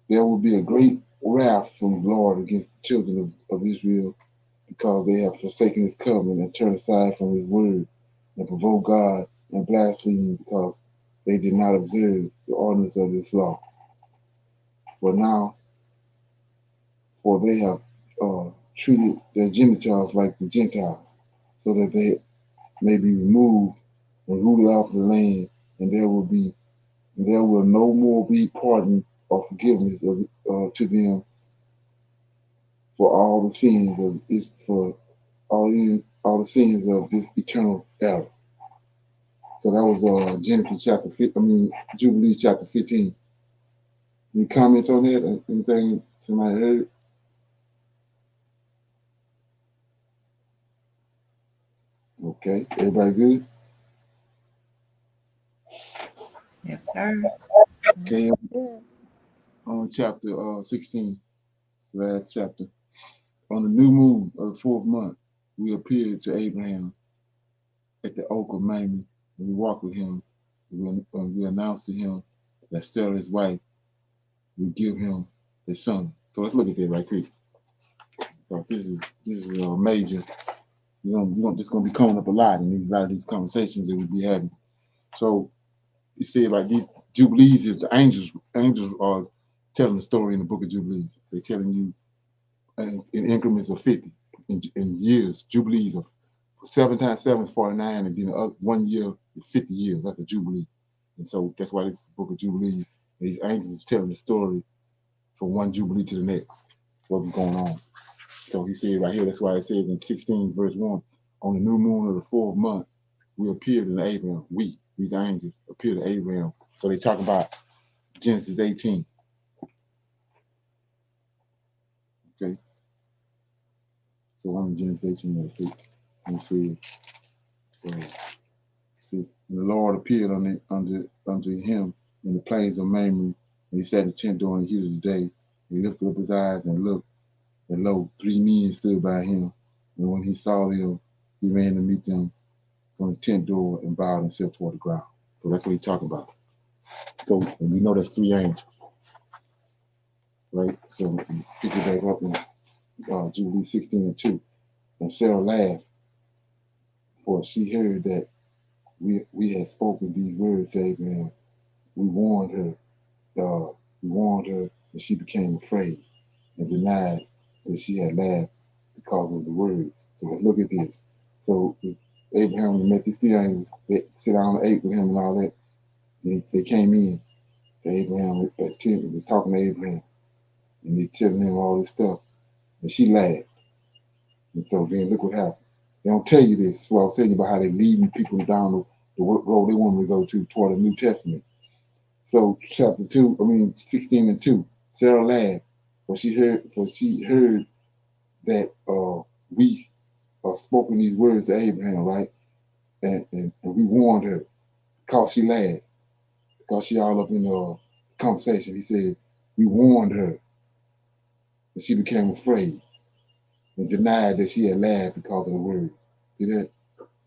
There will be a great wrath from the Lord against the children of Israel, because they have forsaken his covenant and turned aside from his word, and provoked God and blasphemed, because they did not observe the ordinance of this law. For they have treated their Gentiles like the Gentiles, so that they may be removed and rooted out of the land, and there will no more be pardon or forgiveness to them for all the sins all the sins of this eternal era. So that was Jubilees chapter 15. Any comments on that? Anything somebody heard? Okay, everybody good? Yes, sir. Okay, Good. on chapter 16, it's the last chapter. On the new moon of the 4th month, we appeared to Abraham at the oak of Mamre, and we walked with him. We announced to him that Sarah, his wife, would give him a son. So let's look at that right quick. Because this is a major. This is gonna be coming up a lot in a lot of these conversations that we'll be having. So you see, like these jubilees is the angels. Angels are telling the story in the book of Jubilees. They're telling you in increments of 50 in years. Jubilees of 7 times 7 is 49, and then the other 1 year is 50 years. That's a jubilee, and so that's why this is the book of Jubilees. And these angels are telling the story from one jubilee to the next. What's going on? So he said right here. That's why it says in 16 verse 1, on the new moon of the 4th month, we appeared in Abraham. We, these angels, appeared to Abraham. So they talk about Genesis 18. Okay. So I'm in Genesis 18, and it says, the Lord appeared unto him in the plains of Mamre, and he sat in the tent during the heat of the day. He lifted up his eyes and looked, and lo, 3 men stood by him. And when he saw them, he ran to meet them from the tent door and bowed himself toward the ground. So that's what he's talking about. So, and we know that's 3 angels, right? So pick it back up in Jubilee 16:2. And Sarah laughed, for she heard that we had spoken these words to Abraham. We warned her, and she became afraid and denied that she had laughed because of the words. So let's look at this. So Abraham met these 3 angels, they sit down and ate with him and all that. They came in to Abraham at the tent, and they're talking to Abraham, and they're telling him all this stuff. And she laughed. And so then look what happened. They don't tell you this. So I was telling you about how they're leading people down the road they want them to go to toward the New Testament. So chapter 16:2, Sarah laughed, for she heard that we spoken these words to Abraham, right? And we warned her because she laughed, because she all up in the conversation. He said, we warned her, and she became afraid and denied that she had laughed because of the word. See that?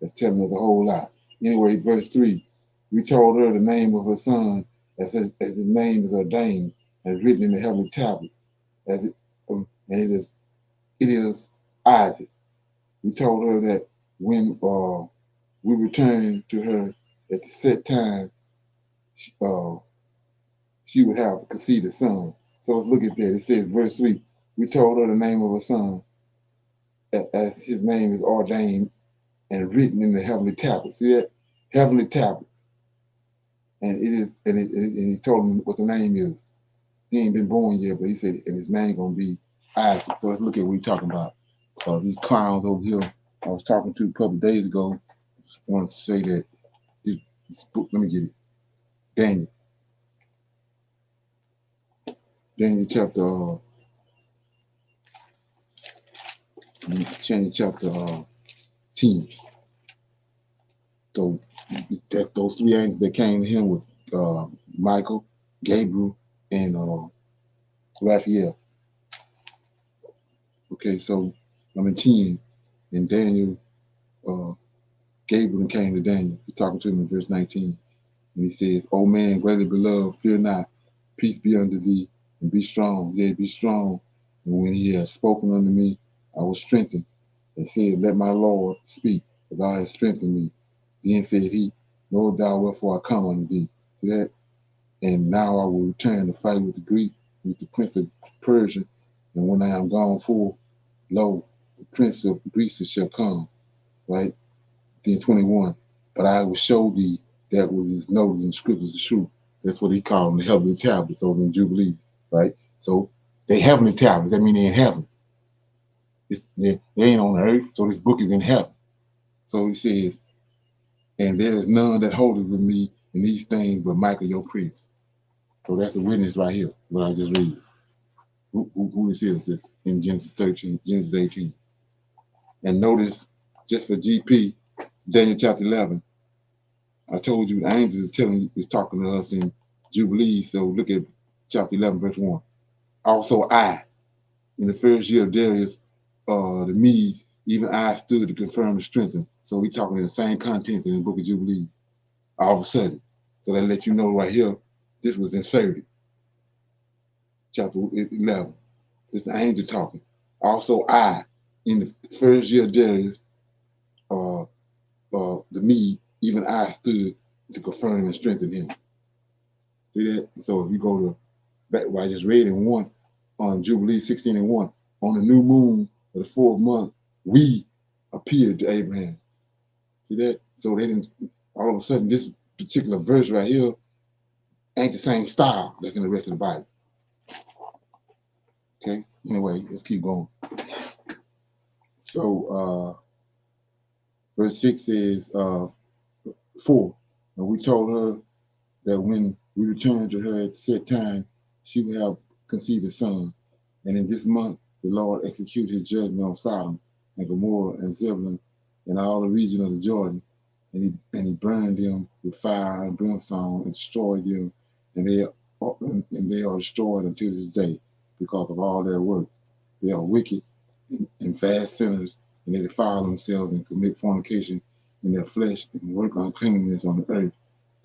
That's telling us a whole lot. Anyway, verse 3, we told her the name of her son as his name is ordained and written in the heavenly tablets, and it is Isaac. We told her that when we returned to her at the set time, she would have conceived a son. So let's look at that. It says, verse 3, we told her the name of her son as his name is ordained and written in the heavenly tablets. See that? Heavenly tablets. And he told him what the name is. He ain't been born yet, but he said, and his name gonna be Isaac. So let's look at what he's talking about. These clowns over here I was talking to a couple of days ago. I wanted to say that this book, let me get it. Daniel chapter chapter 10. So that's those 3 angels that came to him with Michael, Gabriel, and Raphael. Okay, so I'm in 10, and Daniel, Gabriel came to Daniel. He's talking to him in verse 19. And he says, O man, greatly beloved, fear not. Peace be unto thee, and be strong. Yea, be strong. And when he had spoken unto me, I was strengthened, and said, let my Lord speak, for thou hast strengthened me. Then said he, know thou wherefore I come unto thee. See that? And now I will return to fight with the Greek, with the prince of Persia. And when I am gone forth, lo, the prince of Greece shall come. Right? Then 21. But I will show thee that what is noted in the scriptures is true. That's what he called them, the heavenly tablets over in Jubilees. Right? So they heavenly tablets. That means they're in heaven. They ain't on earth, so this book is in heaven. So he says, and there is none that holdeth with me in these things but Michael your prince. So that's a witness right here, what I just read. Who this is in Genesis 13, Genesis 18. And notice, just for GP, Daniel chapter 11, I told you the angels is talking to us in Jubilee. So look at chapter 11, verse 1. Also I, in the first year of Darius, the Medes, even I stood to confirm and strengthen. So we talking in the same contents in the book of Jubilee. All of a sudden. So that let you know right here, this was inserted. Chapter 11. It's the angel talking. Also I, in the first year of Darius, the Mede, even I stood to confirm and strengthen him. See that? So if you go to back what I just read in 1 on Jubilee 16:1, on the new moon of the 4th month, we appeared to Abraham. See that? So they didn't all of a sudden this particular verse right here ain't the same style that's in the rest of the Bible. Okay, anyway, let's keep going. So verse 6 says, 4. And we told her that when we returned to her at the set time, she would have conceived a son. And in this month, the Lord executed his judgment on Sodom and Gomorrah and Zebulun and all the region of the Jordan. And he burned them with fire and brimstone and destroyed them. And they are destroyed until this day because of all their works. They are wicked and fast sinners, and they defile themselves and commit fornication in their flesh and work uncleanness on the earth,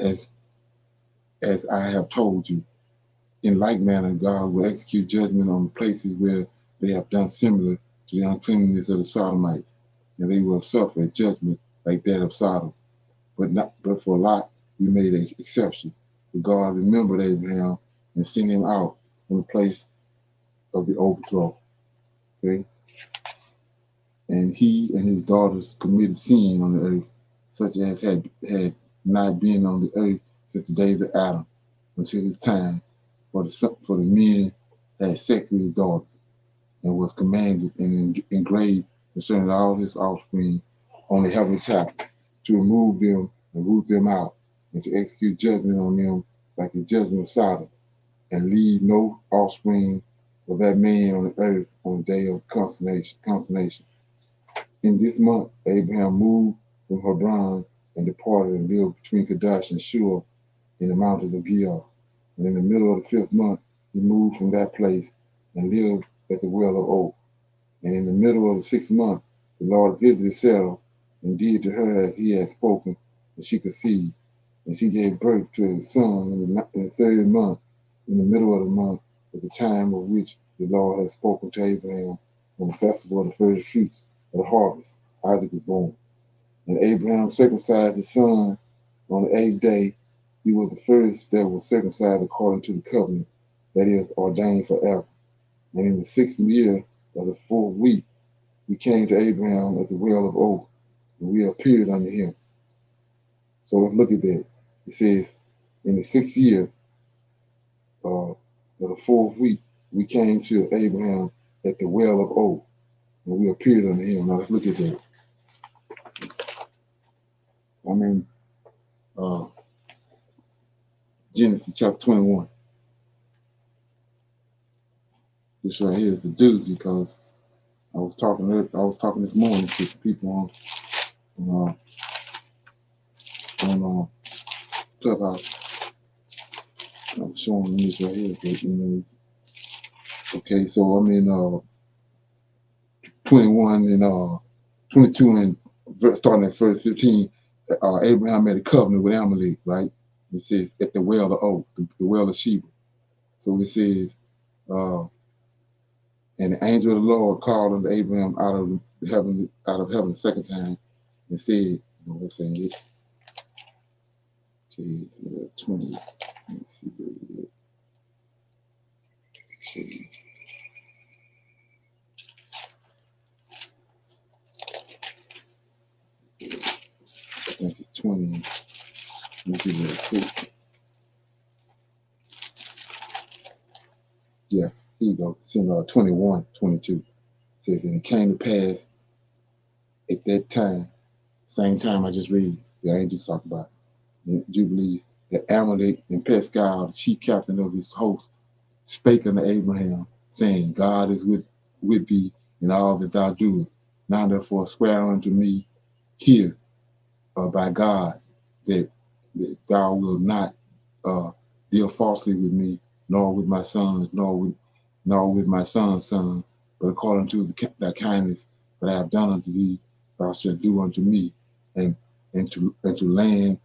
as I have told you. In like manner, God will execute judgment on the places where they have done similar to the uncleanness of the Sodomites, and they will suffer a judgment like that of Sodom. But for Lot, we made an exception. But God remembered Abraham and sent him out from the place of the overthrow. Okay? And he and his daughters committed sin on the earth, such as had not been on the earth since the days of Adam, until his time. For the men had sex with his daughters, and was commanded and engraved concerning all his offspring on the heavenly tablets, to remove them and root them out, and to execute judgment on them like the judgment of Sodom, and leave no offspring of that man on the earth on the day of consummation. In this month, Abraham moved from Hebron and departed and lived between Kadesh and Shur in the mountains of Gilead. And in the middle of the 5th month, he moved from that place and lived at the well of Oak. And in the middle of the 6th month, the Lord visited Sarah and did to her as he had spoken, and she conceived. And she gave birth to a son in the 30th month, in the middle of the month, at the time of which the Lord had spoken to Abraham on the festival of the first fruits of the harvest. Isaac was born. And Abraham circumcised his son on the 8th day. He was the first that was circumcised according to the covenant that is ordained forever. And in the 6th year of the 4th week, we came to Abraham at the well of Oak, and we appeared unto him. So let's look at that. It says, in the 6th year of the 4th week, we came to Abraham at the well of Oak, and we appeared unto him. Now let's look at that. I'm in Genesis chapter 21. This right here is a doozy, because I was talking this morning to some people on Clubhouse. I was showing them this right here. But, okay, so I'm in 21 and 22 and starting at verse 15. Abraham made a covenant with Amalek, right? It says at the well of Oak, the well of Sheba. So it says, and the angel of the Lord called unto Abraham out of heaven the second time, and said, let's say it. Okay, 20. Let's see where it is. Okay. I think it's 20. Let me give it a quick. Yeah, here you go. It's in 21, 22. It says, and it came to pass at that time, same time I just read, the angels talk about in Jubilees, that Amalek and Pascal, the chief captain of his host, spake unto Abraham, saying, God is with thee in all that thou doest. Now therefore swear unto me here by God that thou wilt not deal falsely with me, nor with my sons, nor with my son's son, but according to thy kindness that I have done unto thee, thou shalt do unto me, and to land,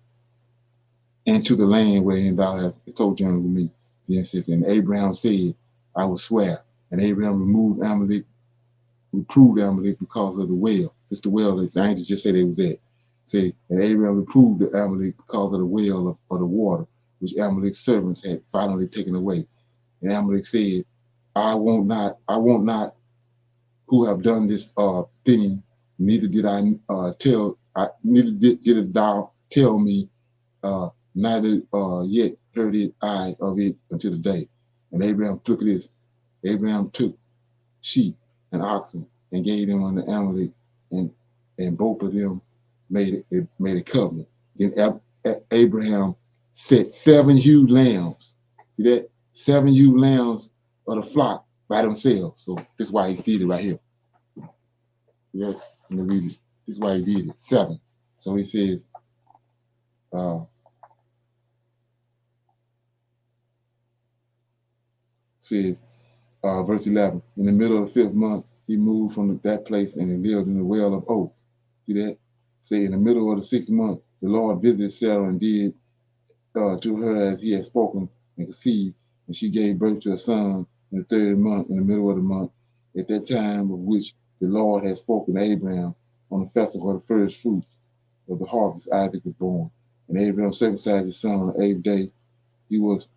and to the land wherein thou hast sojourned with me. Then it says, and Abraham said, I will swear. And Abraham reproved Amalek because of the well. It's the well that the angels just said they was at. Say, and Abraham reproved Amalek because of the well of the water, which Amalek's servants had finally taken away. And Amalek said, I won't not who have done this thing, neither did thou tell me, neither yet heard I of it until the day. And Abraham took sheep and oxen and gave them unto Amalek, and both of them made a covenant. Then Abraham set 7 huge lambs. See that? 7 huge lambs of the flock by themselves. So that's why he did it right here. See that? Let me read this. This is why he did it. 7. So he says, verse 11, in the middle of the 5th month, he moved from that place and he lived in the well of oak. See that? Say in the middle of the 6th month, the Lord visited Sarah and did to her as he had spoken and conceived, and she gave birth to a son in the 3rd month, in the middle of the month, at that time of which the Lord had spoken to Abraham on the festival of the first fruits of the harvest. Isaac was born, and Abraham circumcised his son on the 8th day. He was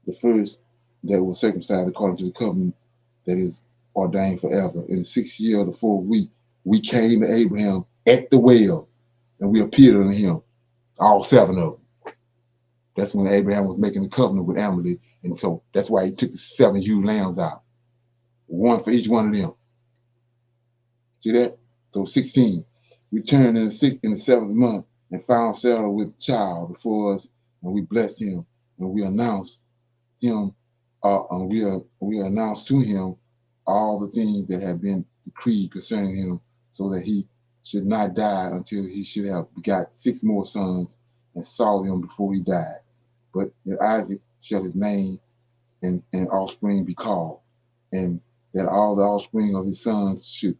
the first that was circumcised according to the covenant that is ordained forever. In the 6th year of the 4th week, we came to Abraham at the well, and we appeared unto him, all 7 of them. That's when Abraham was making the covenant with Amalek, and so that's why he took the 7 huge lambs out, 1 for each one of them. See that? So 16, we turned in the 7th month and found Sarah with child before us, and we blessed him, and we announced him, we announced to him all the things that had been decreed concerning him, so that he should not die until he should have begot 6 more sons, and saw them before he died. But Isaac shall his name and offspring be called, and that all the offspring of his sons should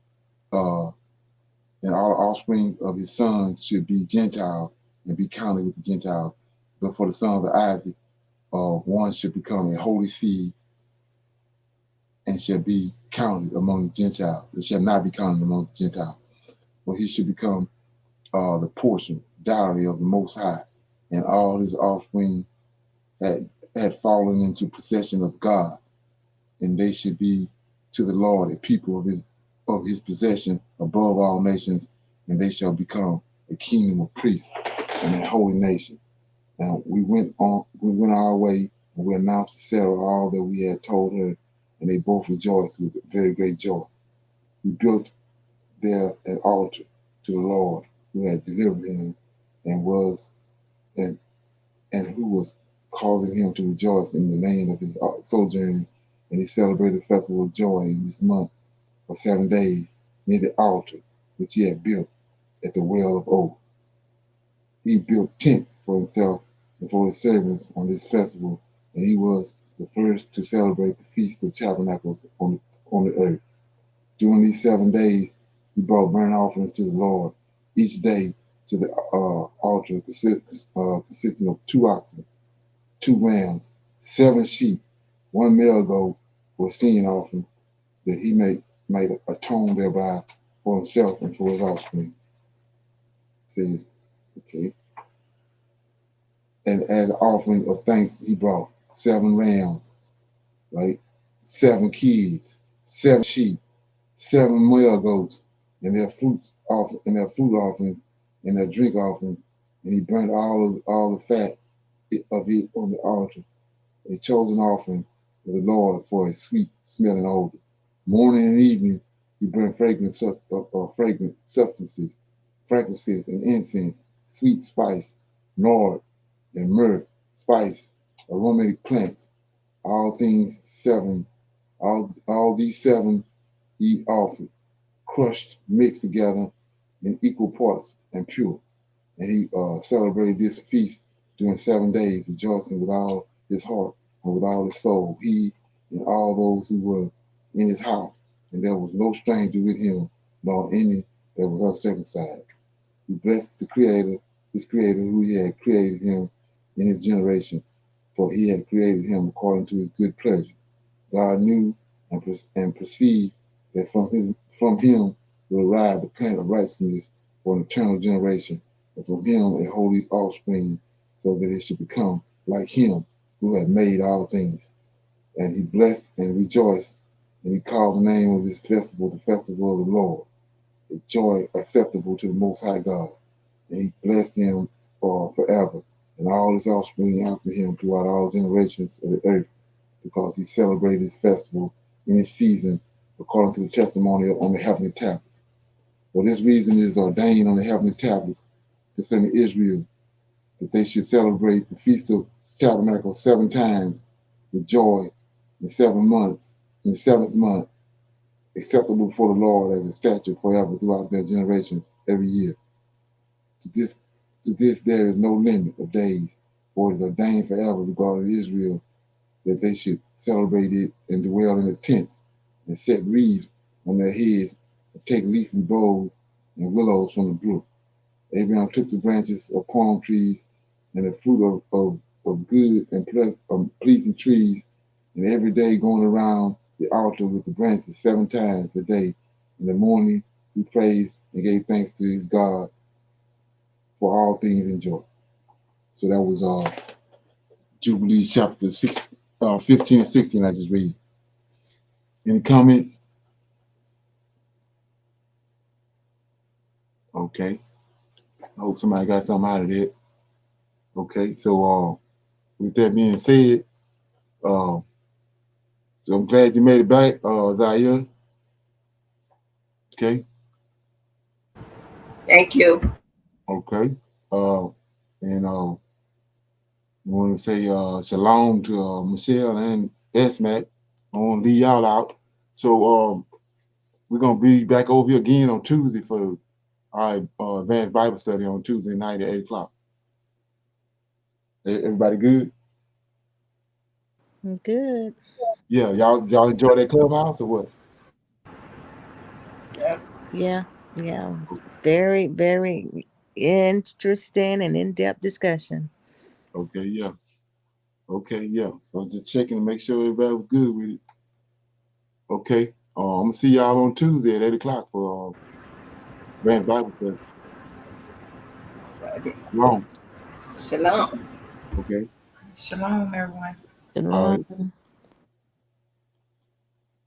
be Gentiles and be counted with the Gentiles. But for the sons of Isaac, one should become a holy seed and shall be counted among the Gentiles. It shall not be counted among the Gentiles. For he should become the portion, dowry of the Most High, and all his offspring had fallen into possession of God, and they should be to the Lord a people of his possession above all nations, and they shall become a kingdom of priests and a holy nation. Now we went our way, and we announced to Sarah all that we had told her, and they both rejoiced with very great joy. We built there an altar to the Lord who had delivered him and who was causing him to rejoice in the land of his sojourn, and he celebrated the festival of joy in this month for 7 days near the altar which he had built at the well of oak. He built tents for himself and for his servants on this festival, and he was the first to celebrate the Feast of Tabernacles on the earth. During these 7 days, he brought burnt offerings to the Lord each day to the altar, consisting of 2 oxen, 2 rams, 7 sheep, 1 male goat for a sin offering, that he might atone thereby for himself and for his offspring. It says, okay. And as an offering of thanks, he brought 7 rams, right? 7 kids, 7 sheep, 7 male goats, and their fruit offerings, and their drink offerings, and he burnt all the fat of it on the altar, a chosen offering of the Lord for a sweet smelling odor. Morning and evening he burnt fragrant substances, frankincense and incense, sweet spice, nard and myrrh, spice, aromatic plants. All these 7 he offered, crushed, mixed together in equal parts and pure. And he celebrated this feast during 7 days, rejoicing with all his heart and with all his soul, he and all those who were in his house. And there was no stranger with him, nor any that was uncircumcised. He blessed his creator who he had created him in his generation, for he had created him according to his good pleasure. God knew and perceived that from him will arise the plant of righteousness for an eternal generation, and from him a holy offspring, so that it should become like him who had made all things. And he blessed and rejoiced, and he called the name of this festival the festival of the Lord, a joy acceptable to the Most High God. And he blessed him forever, and all his offspring after him throughout all generations of the earth, because he celebrated his festival in his season according to the testimony on the heavenly tablets. For this reason it is ordained on the heavenly tablets concerning Israel, that they should celebrate the Feast of Tabernacles 7 times with joy in 7 months, in the 7th month, acceptable before the Lord as a statute forever throughout their generations every year. To this there is no limit of days, for it is ordained forever regarding Israel that they should celebrate it and dwell in the tents and set wreaths on their heads and take leafy boughs and willows from the brook. Abraham took the branches of palm trees and the fruit of good and pleasing trees, and every day going around the altar with the branches 7 times a day. In the morning, he praised and gave thanks to his God for all things in joy. So that was Jubilee chapter 15 and 16. I just read. Any comments? Okay. I hope somebody got something out of it. Okay. So with that being said, so I'm glad you made it back, Zaire. Okay. Thank you. Okay. And I want to say shalom to Michelle and S-Mac. I want to leave y'all out. So we're going to be back over here again on Tuesday for our advanced Bible study on Tuesday night at 8 o'clock. Everybody good? Good. Yeah, y'all enjoy that clubhouse or what? Yeah. Yeah. Very, very interesting and in-depth discussion. Okay, yeah. Okay, yeah. So just checking to make sure everybody was good with it. Okay. I'm gonna see y'all on Tuesday at 8 o'clock for advanced Bible study. Long. Shalom. Okay. Shalom, everyone. All right. Shalom.